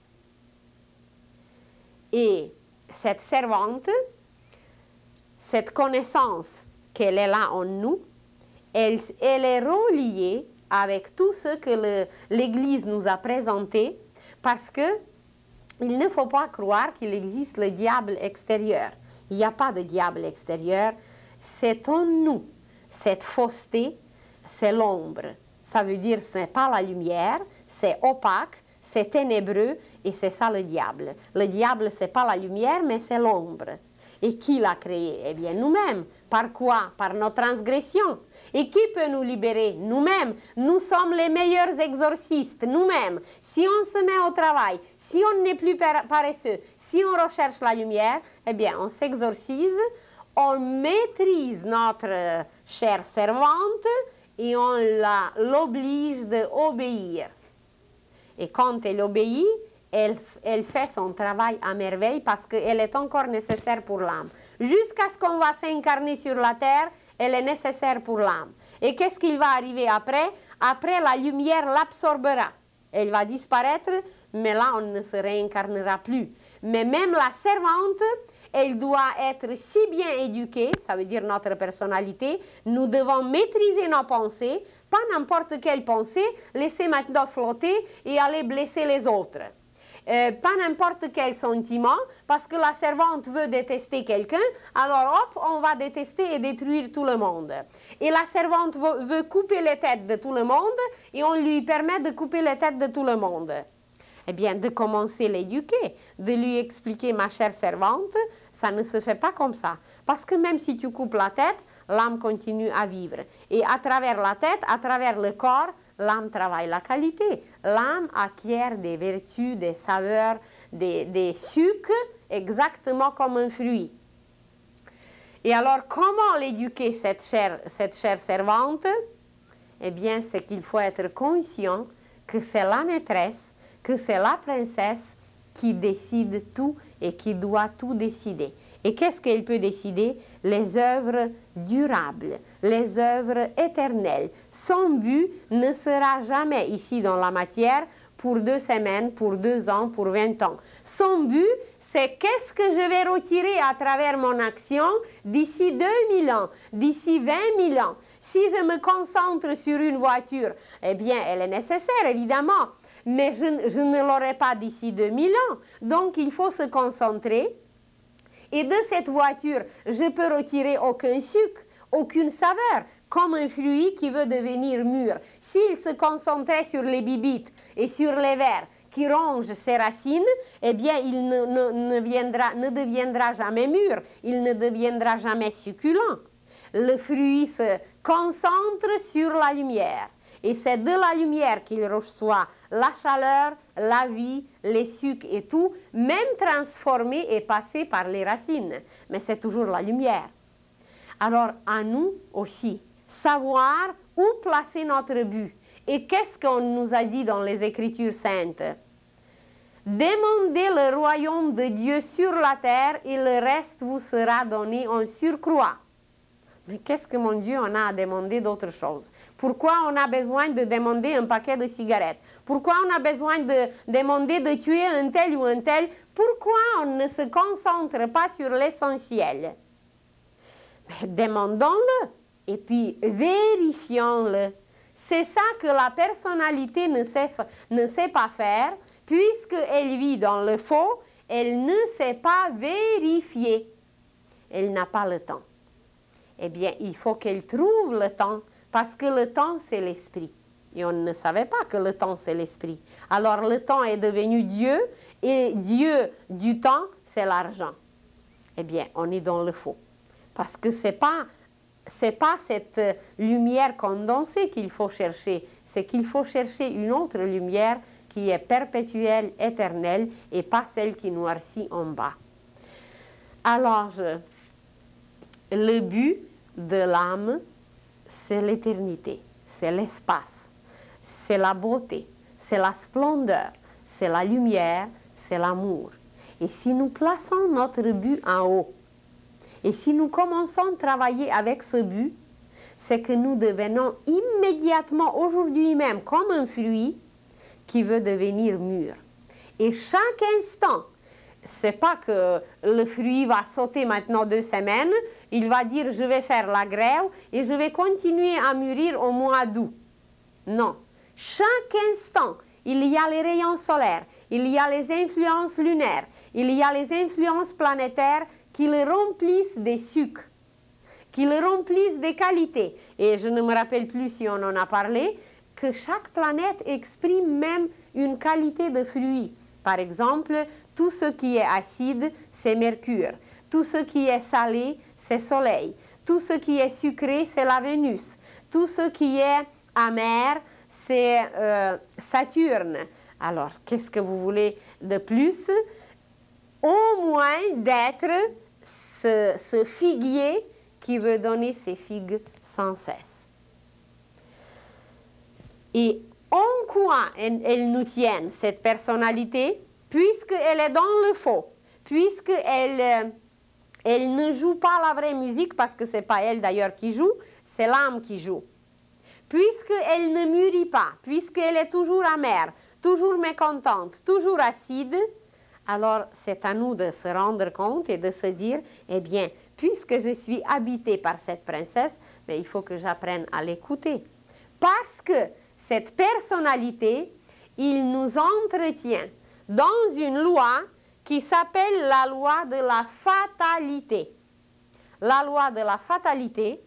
A: Et cette servante, cette connaissance qu'elle est là en nous, elle est reliée avec tout ce que l'Église nous a présenté, parce que il ne faut pas croire qu'il existe le diable extérieur. Il n'y a pas de diable extérieur, c'est en nous. Cette fausseté, c'est l'ombre. Ça veut dire ce n'est pas la lumière, c'est opaque, c'est ténébreux et c'est ça le diable. Le diable, ce n'est pas la lumière, mais c'est l'ombre. Et qui l'a créé? Eh bien, nous-mêmes. Par quoi? Par nos transgressions. Et qui peut nous libérer? Nous-mêmes. Nous sommes les meilleurs exorcistes, nous-mêmes. Si on se met au travail, si on n'est plus paresseux, si on recherche la lumière, eh bien, on s'exorcise, on maîtrise notre chère servante et on l'oblige d'obéir. Et quand elle obéit, elle fait son travail à merveille parce qu'elle est encore nécessaire pour l'âme. Jusqu'à ce qu'on va s'incarner sur la terre, elle est nécessaire pour l'âme. Et qu'est-ce qui va arriver après? Après, la lumière l'absorbera. Elle va disparaître, mais là, on ne se réincarnera plus. Mais même la servante, elle doit être si bien éduquée, ça veut dire notre personnalité, nous devons maîtriser nos pensées, pas n'importe quelle pensée, laisser maintenant flotter et aller blesser les autres. Pas n'importe quel sentiment, parce que la servante veut détester quelqu'un, alors hop, on va détester et détruire tout le monde. Et la servante veut couper les têtes de tout le monde, et on lui permet de couper les têtes de tout le monde. Eh bien, de commencer à l'éduquer, de lui expliquer, ma chère servante, ça ne se fait pas comme ça. Parce que même si tu coupes la tête, l'âme continue à vivre. Et à travers la tête, à travers le corps, l'âme travaille la qualité. L'âme acquiert des vertus, des saveurs, des sucres, exactement comme un fruit. Et alors, comment l'éduquer, cette chère servante? Eh bien, c'est qu'il faut être conscient que c'est la maîtresse, que c'est la princesse qui décide tout et qui doit tout décider. Et qu'est-ce qu'elle peut décider? Les œuvres durables, les œuvres éternelles. Son but ne sera jamais ici dans la matière pour 2 semaines, pour 2 ans, pour 20 ans. Son but, c'est qu'est-ce que je vais retirer à travers mon action d'ici 2000 ans, d'ici 20 000 ans. Si je me concentre sur une voiture, eh bien, elle est nécessaire, évidemment, mais je ne l'aurai pas d'ici 2000 ans. Donc, il faut se concentrer. Et de cette voiture, je peux retirer aucun sucre, aucune saveur, comme un fruit qui veut devenir mûr. S'il se concentrait sur les bibites et sur les vers qui rongent ses racines, eh bien, il ne deviendra jamais mûr, il ne deviendra jamais succulent. Le fruit se concentre sur la lumière. Et c'est de la lumière qu'il reçoit la chaleur, la vie, les sucres et tout, même transformé et passé par les racines. Mais c'est toujours la lumière. Alors, à nous aussi, savoir où placer notre but. Et qu'est-ce qu'on nous a dit dans les Écritures saintes? Demandez le royaume de Dieu sur la terre et le reste vous sera donné en surcroît. Mais qu'est-ce que, mon Dieu, on a à demander d'autre chose? Pourquoi on a besoin de demander un paquet de cigarettes? Pourquoi on a besoin de demander de tuer un tel ou un tel? Pourquoi on ne se concentre pas sur l'essentiel? Demandons-le et puis vérifions-le. C'est ça que la personnalité ne sait pas faire, puisqu'elle vit dans le faux, elle ne sait pas vérifier. Elle n'a pas le temps. Eh bien, il faut qu'elle trouve le temps, parce que le temps, c'est l'esprit. Et on ne savait pas que le temps, c'est l'esprit. Alors, le temps est devenu Dieu, et Dieu du temps, c'est l'argent. Eh bien, on est dans le faux. Parce que c'est pas cette lumière condensée qu'il faut chercher, c'est qu'il faut chercher une autre lumière qui est perpétuelle, éternelle, et pas celle qui noircit en bas. Alors, le but de l'âme, c'est l'éternité, c'est l'espace, c'est la beauté, c'est la splendeur, c'est la lumière, c'est l'amour. Et si nous plaçons notre but en haut, et si nous commençons à travailler avec ce but, c'est que nous devenons immédiatement, aujourd'hui même, comme un fruit qui veut devenir mûr. Et chaque instant, c'est pas que le fruit va sauter maintenant 2 semaines, il va dire je vais faire la grève et je vais continuer à mûrir au mois d'août. Non. Chaque instant, il y a les rayons solaires, il y a les influences lunaires, il y a les influences planétaires qui le remplissent des sucres, qui le remplissent des qualités. Et je ne me rappelle plus si on en a parlé, que chaque planète exprime même une qualité de fruit. Par exemple, tout ce qui est acide, c'est Mercure. Tout ce qui est salé, c'est Soleil. Tout ce qui est sucré, c'est la Vénus. Tout ce qui est amer, c'est Saturne. Alors, qu'est-ce que vous voulez de plus? Au moins d'être ce figuier qui veut donner ses figues sans cesse. Et en quoi elle nous tient, cette personnalité? Puisqu'elle est dans le faux, puisqu'elle elle ne joue pas la vraie musique, parce que ce n'est pas elle d'ailleurs qui joue, c'est l'âme qui joue. Puisqu'elle ne mûrit pas, puisqu'elle est toujours amère, toujours mécontente, toujours acide, alors c'est à nous de se rendre compte et de se dire, eh bien, puisque je suis habitée par cette princesse, mais il faut que j'apprenne à l'écouter. Parce que cette personnalité, il nous entretient dans une loi qui s'appelle la loi de la fatalité. La loi de la fatalité,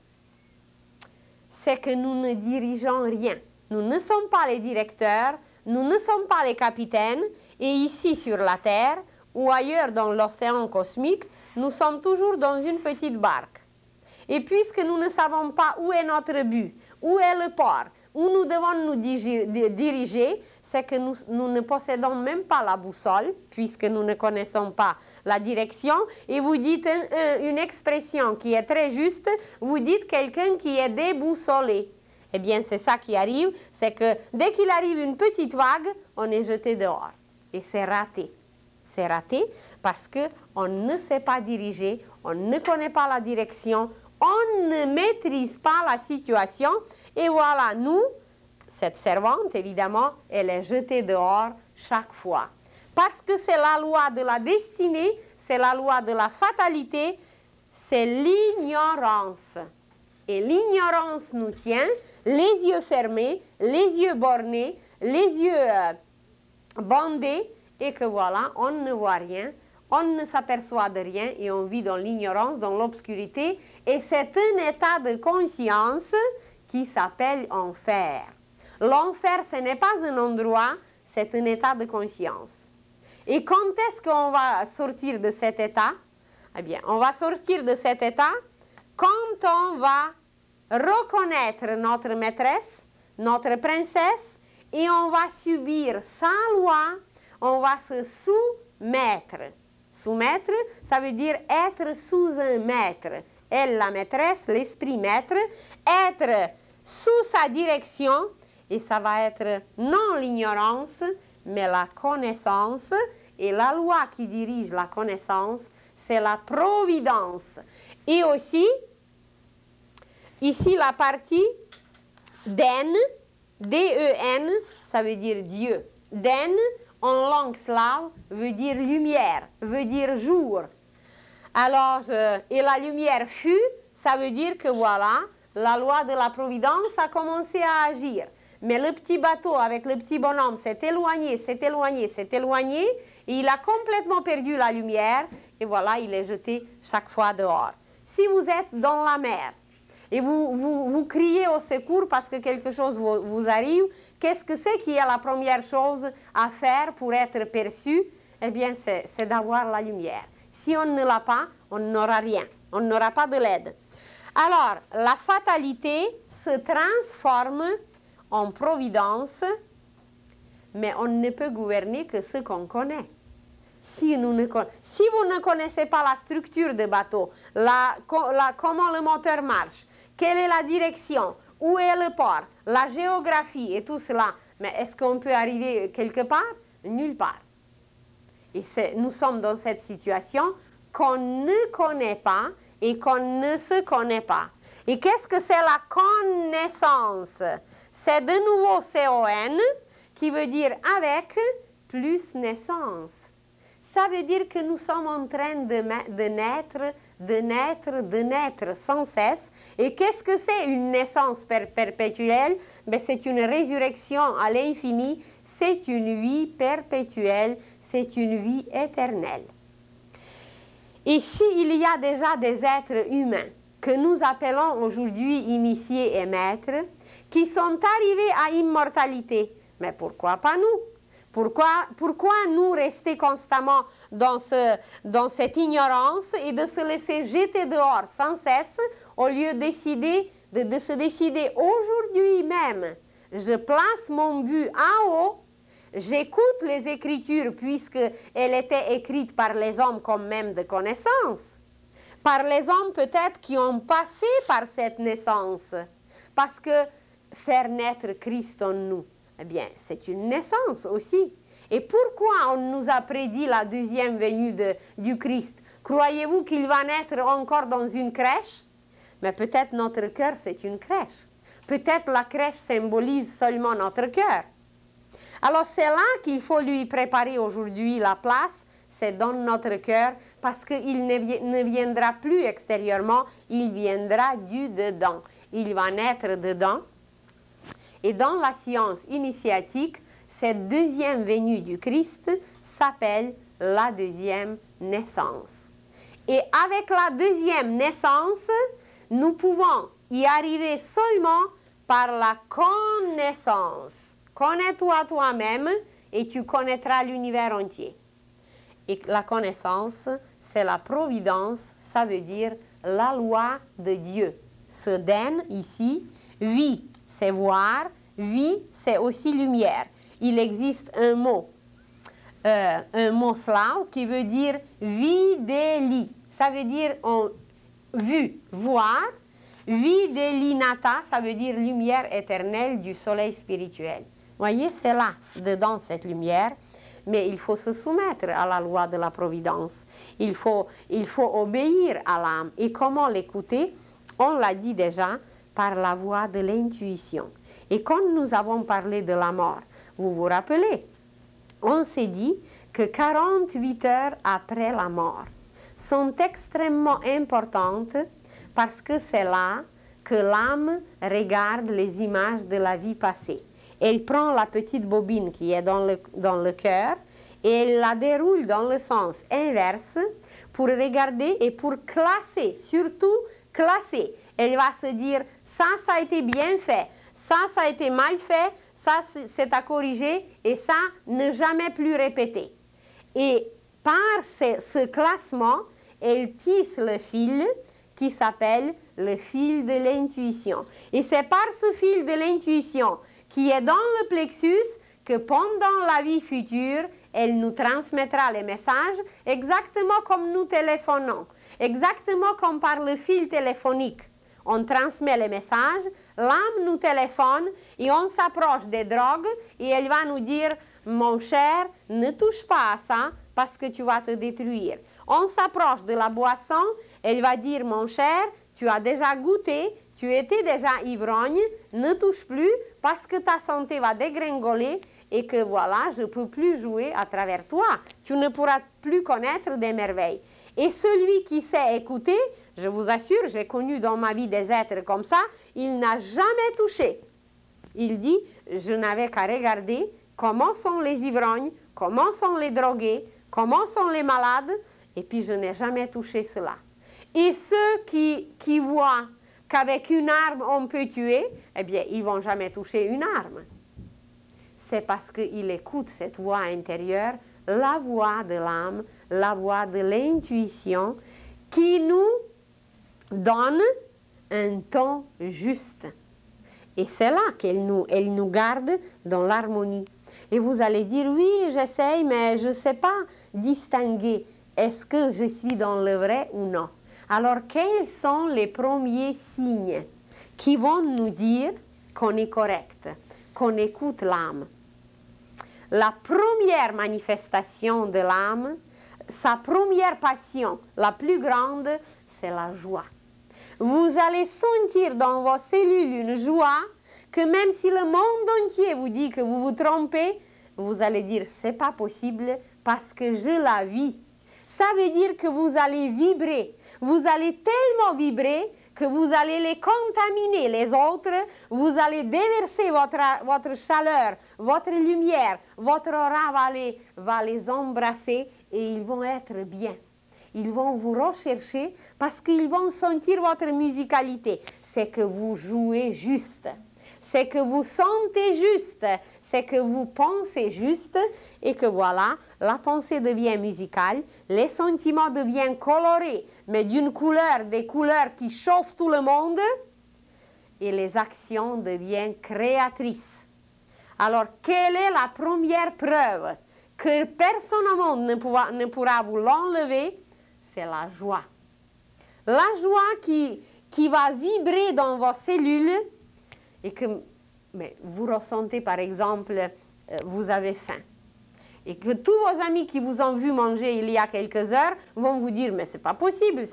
A: c'est que nous ne dirigeons rien. Nous ne sommes pas les directeurs, nous ne sommes pas les capitaines, et ici sur la Terre, ou ailleurs dans l'océan cosmique, nous sommes toujours dans une petite barque. Et puisque nous ne savons pas où est notre but, où est le port, où nous devons nous diriger, c'est que nous ne possédons même pas la boussole, puisque nous ne connaissons pas la direction. Et vous dites une expression qui est très juste, vous dites quelqu'un qui est déboussolé. Eh bien, c'est ça qui arrive, c'est que dès qu'il arrive une petite vague, on est jeté dehors. Et c'est raté. C'est raté parce qu'on ne sait pas diriger, on ne connaît pas la direction, on ne maîtrise pas la situation. Et voilà, nous, cette servante, évidemment, elle est jetée dehors chaque fois. Parce que c'est la loi de la destinée, c'est la loi de la fatalité, c'est l'ignorance. Et l'ignorance nous tient, les yeux fermés, les yeux bornés, les yeux bandés, et que voilà, on ne voit rien, on ne s'aperçoit de rien, et on vit dans l'ignorance, dans l'obscurité, et c'est un état de conscience qui s'appelle enfer. L'enfer, ce n'est pas un endroit, c'est un état de conscience. Et quand est-ce qu'on va sortir de cet état? Eh bien, on va sortir de cet état quand on va reconnaître notre maîtresse, notre princesse, et on va subir sa loi, on va se soumettre. Soumettre, ça veut dire être sous un maître. Elle, la maîtresse, l'esprit maître, être sous sa direction, et ça va être non l'ignorance, mais la connaissance. Et la loi qui dirige la connaissance, c'est la providence. Et aussi, ici la partie den, D-E-N, ça veut dire Dieu. Den, en langue slave, veut dire lumière, veut dire jour. Alors, et la lumière fut, ça veut dire que voilà, la loi de la providence a commencé à agir. Mais le petit bateau avec le petit bonhomme s'est éloigné, s'est éloigné, s'est éloigné, et il a complètement perdu la lumière, et voilà, il est jeté chaque fois dehors. Si vous êtes dans la mer, et vous criez au secours parce que quelque chose vous arrive, qu'est-ce que c'est qui est la première chose à faire pour être perçu? Eh bien, c'est d'avoir la lumière. Si on ne l'a pas, on n'aura rien, on n'aura pas de l'aide. Alors, la fatalité se transforme en providence mais on ne peut gouverner que ce qu'on connaît. Si vous ne connaissez pas la structure de bateau, comment le moteur marche, quelle est la direction, où est le port, la géographie et tout cela, mais est-ce qu'on peut arriver quelque part? Nulle part. Et nous sommes dans cette situation qu'on ne connaît pas et qu'on ne se connaît pas. Et qu'est-ce que c'est la connaissance? C'est de nouveau CON qui veut dire avec plus naissance. Ça veut dire que nous sommes en train de naître sans cesse. Et qu'est-ce que c'est une naissance perpétuelle? Ben, c'est une résurrection à l'infini, c'est une vie perpétuelle, c'est une vie éternelle. Et s'il y a déjà des êtres humains que nous appelons aujourd'hui initiés et maîtres, qui sont arrivés à immortalité, mais pourquoi pas nous? Pourquoi nous rester constamment dans cette ignorance et de se laisser jeter dehors sans cesse au lieu de se décider aujourd'hui même, je place mon but en haut, j'écoute les Écritures puisqu'elles étaient écrites par les hommes comme même de connaissance, par les hommes peut-être qui ont passé par cette naissance, parce que faire naître Christ en nous, eh bien, c'est une naissance aussi. Et pourquoi on nous a prédit la deuxième venue du Christ? Croyez-vous qu'il va naître encore dans une crèche? Mais peut-être notre cœur, c'est une crèche. Peut-être la crèche symbolise seulement notre cœur. Alors c'est là qu'il faut lui préparer aujourd'hui la place, c'est dans notre cœur, parce qu'il ne viendra plus extérieurement, il viendra du dedans. Il va naître dedans. Et dans la science initiatique, cette deuxième venue du Christ s'appelle la deuxième naissance. Et avec la deuxième naissance, nous pouvons y arriver seulement par la connaissance. Connais-toi toi-même et tu connaîtras l'univers entier. Et la connaissance, c'est la providence, ça veut dire la loi de Dieu. Seden, ici, vie, c'est voir, vie, c'est aussi lumière. Il existe un mot slave qui veut dire videli. Ça veut dire vu, voir. Videlinata, ça veut dire lumière éternelle du soleil spirituel. Voyez, c'est là, dedans cette lumière. Mais il faut se soumettre à la loi de la providence. Il faut obéir à l'âme. Et comment l'écouter? On l'a dit déjà, par la voie de l'intuition. Et quand nous avons parlé de la mort, vous vous rappelez, on s'est dit que 48 heures après la mort sont extrêmement importantes parce que c'est là que l'âme regarde les images de la vie passée. Elle prend la petite bobine qui est dans le cœur et elle la déroule dans le sens inverse pour regarder et pour classer, surtout classer. Elle va se dire, ça a été bien fait, ça a été mal fait, ça c'est à corriger et ça ne jamais plus répéter. Et par ce classement, elle tisse le fil qui s'appelle le fil de l'intuition. Et c'est par ce fil de l'intuition qui est dans le plexus que pendant la vie future, elle nous transmettra les messages exactement comme nous téléphonons, exactement comme par le fil téléphonique. On transmet les messages, l'âme nous téléphone et on s'approche des drogues et elle va nous dire « Mon cher, ne touche pas à ça parce que tu vas te détruire. » On s'approche de la boisson, elle va dire « Mon cher, tu as déjà goûté, tu étais déjà ivrogne, ne touche plus parce que ta santé va dégringoler et que voilà, je ne peux plus jouer à travers toi. Tu ne pourras plus connaître des merveilles. » Et celui qui sait écouter, je vous assure, j'ai connu dans ma vie des êtres comme ça, il n'a jamais touché. Il dit, je n'avais qu'à regarder comment sont les ivrognes, comment sont les drogués, comment sont les malades, et puis je n'ai jamais touché cela. Et ceux qui voient qu'avec une arme on peut tuer, eh bien, ils ne vont jamais toucher une arme. C'est parce qu'ils écoutent cette voix intérieure, la voix de l'âme, la voix de l'intuition, qui nous donne un ton juste. Et c'est là qu'elle nous garde dans l'harmonie. Et vous allez dire, oui, j'essaye, mais je ne sais pas distinguer, est-ce que je suis dans le vrai ou non? Alors, quels sont les premiers signes qui vont nous dire qu'on est correct, qu'on écoute l'âme? La première manifestation de l'âme, sa première passion, la plus grande, c'est la joie. Vous allez sentir dans vos cellules une joie que même si le monde entier vous dit que vous vous trompez, vous allez dire, c'est pas possible parce que je la vis. Ça veut dire que vous allez vibrer. Vous allez tellement vibrer que vous allez les contaminer, les autres. Vous allez déverser votre chaleur, votre lumière. Votre aura va les embrasser et ils vont être bien. Ils vont vous rechercher parce qu'ils vont sentir votre musicalité. C'est que vous jouez juste. C'est que vous sentez juste. C'est que vous pensez juste. Et que voilà, la pensée devient musicale. Les sentiments deviennent colorés, mais d'une couleur, des couleurs qui chauffent tout le monde. Et les actions deviennent créatrices. Alors, quelle est la première preuve que personne au monde ne pourra vous l'enlever? C'est la joie. La joie qui va vibrer dans vos cellules et que vous ressentez, par exemple, vous avez faim. Et que tous vos amis qui vous ont vu manger il y a quelques heures vont vous dire, mais c'est pas possible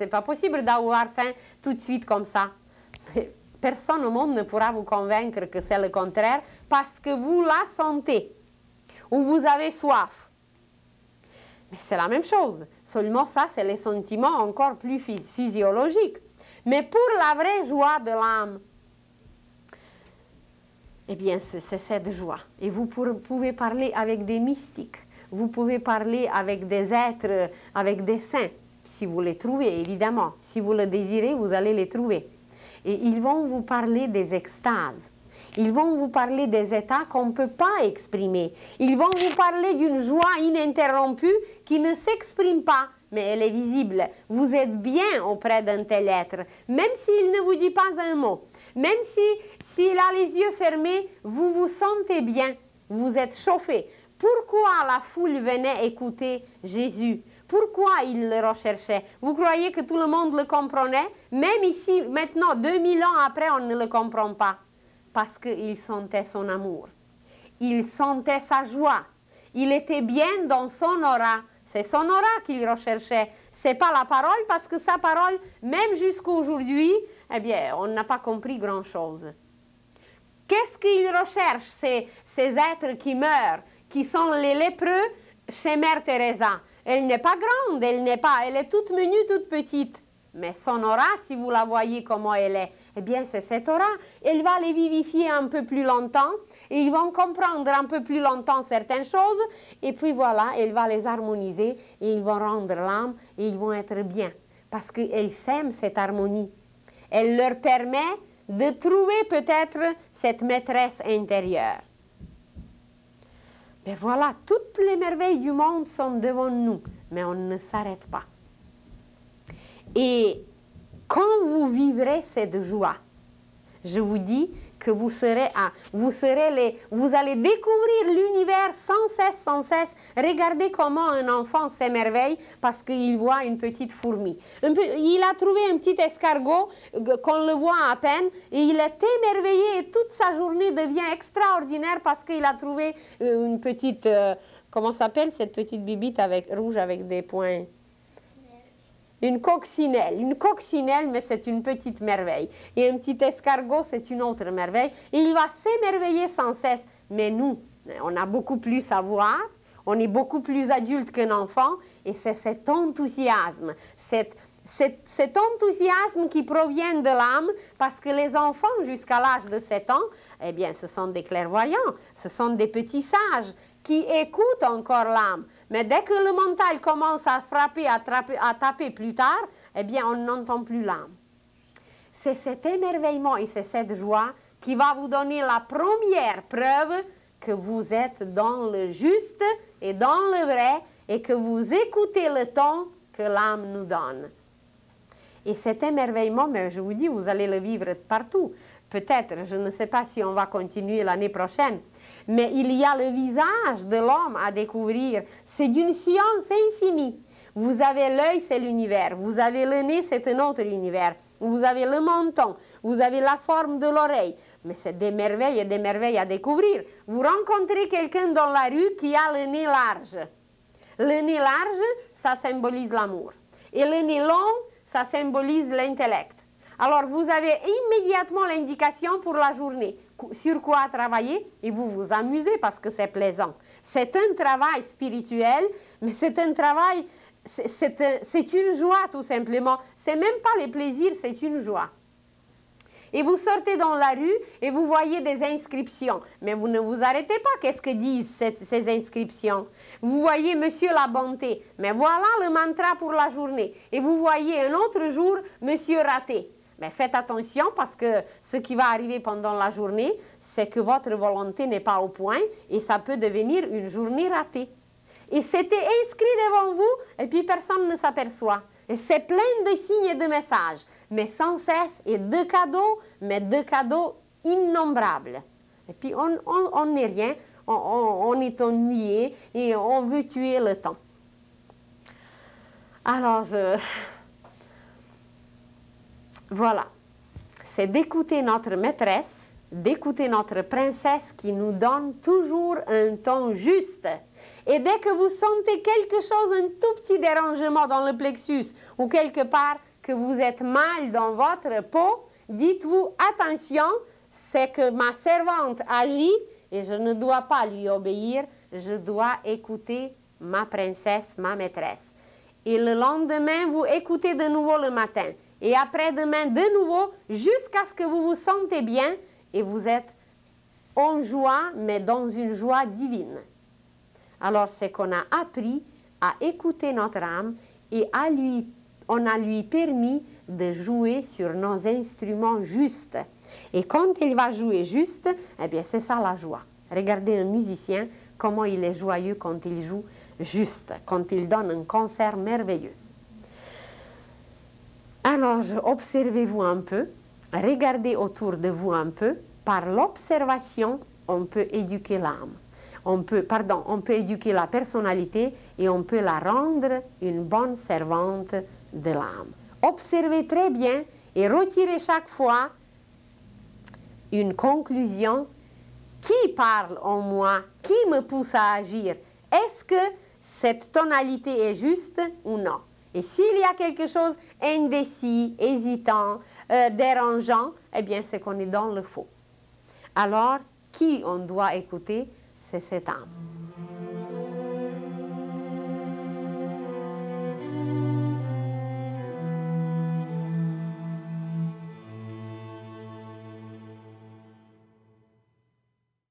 A: d'avoir faim tout de suite comme ça. Mais personne au monde ne pourra vous convaincre que c'est le contraire parce que vous la sentez ou vous avez soif. Mais c'est la même chose, seulement ça, c'est les sentiments encore plus physiologiques. Mais pour la vraie joie de l'âme, eh bien, c'est cette joie. Et vous pouvez parler avec des mystiques, vous pouvez parler avec des êtres, avec des saints, si vous les trouvez, évidemment. Si vous le désirez, vous allez les trouver. Et ils vont vous parler des extases. Ils vont vous parler des états qu'on ne peut pas exprimer. Ils vont vous parler d'une joie ininterrompue qui ne s'exprime pas, mais elle est visible. Vous êtes bien auprès d'un tel être, même s'il ne vous dit pas un mot. Même s'il a les yeux fermés, vous vous sentez bien, vous êtes chauffé. Pourquoi la foule venait écouter Jésus? Pourquoi il le recherchait? Vous croyez que tout le monde le comprenait? Même ici, maintenant, 2000 ans après, on ne le comprend pas. Parce qu'il sentait son amour. Il sentait sa joie. Il était bien dans son aura. C'est son aura qu'il recherchait. Ce n'est pas la parole, parce que sa parole, même jusqu'à aujourd'hui, eh bien, on n'a pas compris grand-chose. Qu'est-ce qu'il recherche, ces êtres qui meurent, qui sont les lépreux chez Mère Teresa? Elle n'est pas grande, elle est toute menue, toute petite. Mais son aura, si vous la voyez comment elle est, eh bien, c'est cette aura. Elle va les vivifier un peu plus longtemps et ils vont comprendre un peu plus longtemps certaines choses. Et puis voilà, elle va les harmoniser et ils vont rendre l'âme et ils vont être bien. Parce qu'elle sème cette harmonie. Elle leur permet de trouver peut-être cette maîtresse intérieure. Mais voilà, toutes les merveilles du monde sont devant nous, mais on ne s'arrête pas. Et quand vous vivrez cette joie, je vous dis que vous allez découvrir l'univers sans cesse. Regardez comment un enfant s'émerveille parce qu'il voit une petite fourmi. Il a trouvé un petit escargot qu'on le voit à peine et il est émerveillé et toute sa journée devient extraordinaire parce qu'il a trouvé une petite, comment s'appelle cette petite bibite rouge avec des points? Une coccinelle, mais c'est une petite merveille. Et un petit escargot, c'est une autre merveille. Et il va s'émerveiller sans cesse. Mais nous, on a beaucoup plus à voir. On est beaucoup plus adulte qu'un enfant. Et c'est cet enthousiasme, cet enthousiasme qui provient de l'âme, parce que les enfants, jusqu'à l'âge de 7 ans, eh bien, ce sont des clairvoyants, ce sont des petits sages qui écoutent encore l'âme. Mais dès que le mental commence à frapper, à taper plus tard, eh bien, on n'entend plus l'âme. C'est cet émerveillement et c'est cette joie qui va vous donner la première preuve que vous êtes dans le juste et dans le vrai et que vous écoutez le ton que l'âme nous donne. Et cet émerveillement, mais je vous dis, vous allez le vivre partout. Peut-être, je ne sais pas si on va continuer l'année prochaine, Mais il y a le visage de l'homme à découvrir. C'est d'une science infinie. Vous avez l'œil, c'est l'univers. Vous avez le nez, c'est un autre univers. Vous avez le menton. Vous avez la forme de l'oreille. Mais c'est des merveilles et des merveilles à découvrir. Vous rencontrez quelqu'un dans la rue qui a le nez large. Le nez large, ça symbolise l'amour. Et le nez long, ça symbolise l'intellect. Alors, vous avez immédiatement l'indication pour la journée. Sur quoi travailler et vous vous amusez parce que c'est plaisant. C'est un travail spirituel, mais c'est un travail, c'est une joie tout simplement. C'est même pas les plaisirs, c'est une joie. Et vous sortez dans la rue et vous voyez des inscriptions. Mais vous ne vous arrêtez pas. Qu'est-ce que disent ces inscriptions? Vous voyez Monsieur la bonté. Mais voilà le mantra pour la journée. Et vous voyez un autre jour Monsieur raté. Mais faites attention parce que ce qui va arriver pendant la journée, c'est que votre volonté n'est pas au point et ça peut devenir une journée ratée. Et c'était inscrit devant vous et puis personne ne s'aperçoit. Et c'est plein de signes et de messages, mais sans cesse, et de cadeaux, mais de cadeaux innombrables. Et puis on n'est rien, on est ennuyé et on veut tuer le temps. Alors, voilà, c'est d'écouter notre maîtresse, d'écouter notre princesse qui nous donne toujours un ton juste. Et dès que vous sentez quelque chose, un tout petit dérangement dans le plexus ou quelque part que vous êtes mal dans votre peau, dites-vous, attention, c'est que ma servante agit et je ne dois pas lui obéir, je dois écouter ma princesse, ma maîtresse. Et le lendemain, vous écoutez de nouveau le matin. Et après-demain, de nouveau, jusqu'à ce que vous vous sentez bien et vous êtes en joie, mais dans une joie divine. Alors, c'est qu'on a appris à écouter notre âme et on a lui permis de jouer sur nos instruments justes. Et quand il va jouer juste, eh bien, c'est ça la joie. Regardez un musicien, comment il est joyeux quand il joue juste, quand il donne un concert merveilleux. Alors, observez-vous un peu, regardez autour de vous un peu. Par l'observation, on peut éduquer l'âme. On peut éduquer la personnalité et on peut la rendre une bonne servante de l'âme. Observez très bien et retirez chaque fois une conclusion. Qui parle en moi? Qui me pousse à agir? Est-ce que cette tonalité est juste ou non? Et s'il y a quelque chose indécis, hésitant, dérangeant, eh bien c'est qu'on est dans le faux. Alors, qui on doit écouter? C'est cette âme.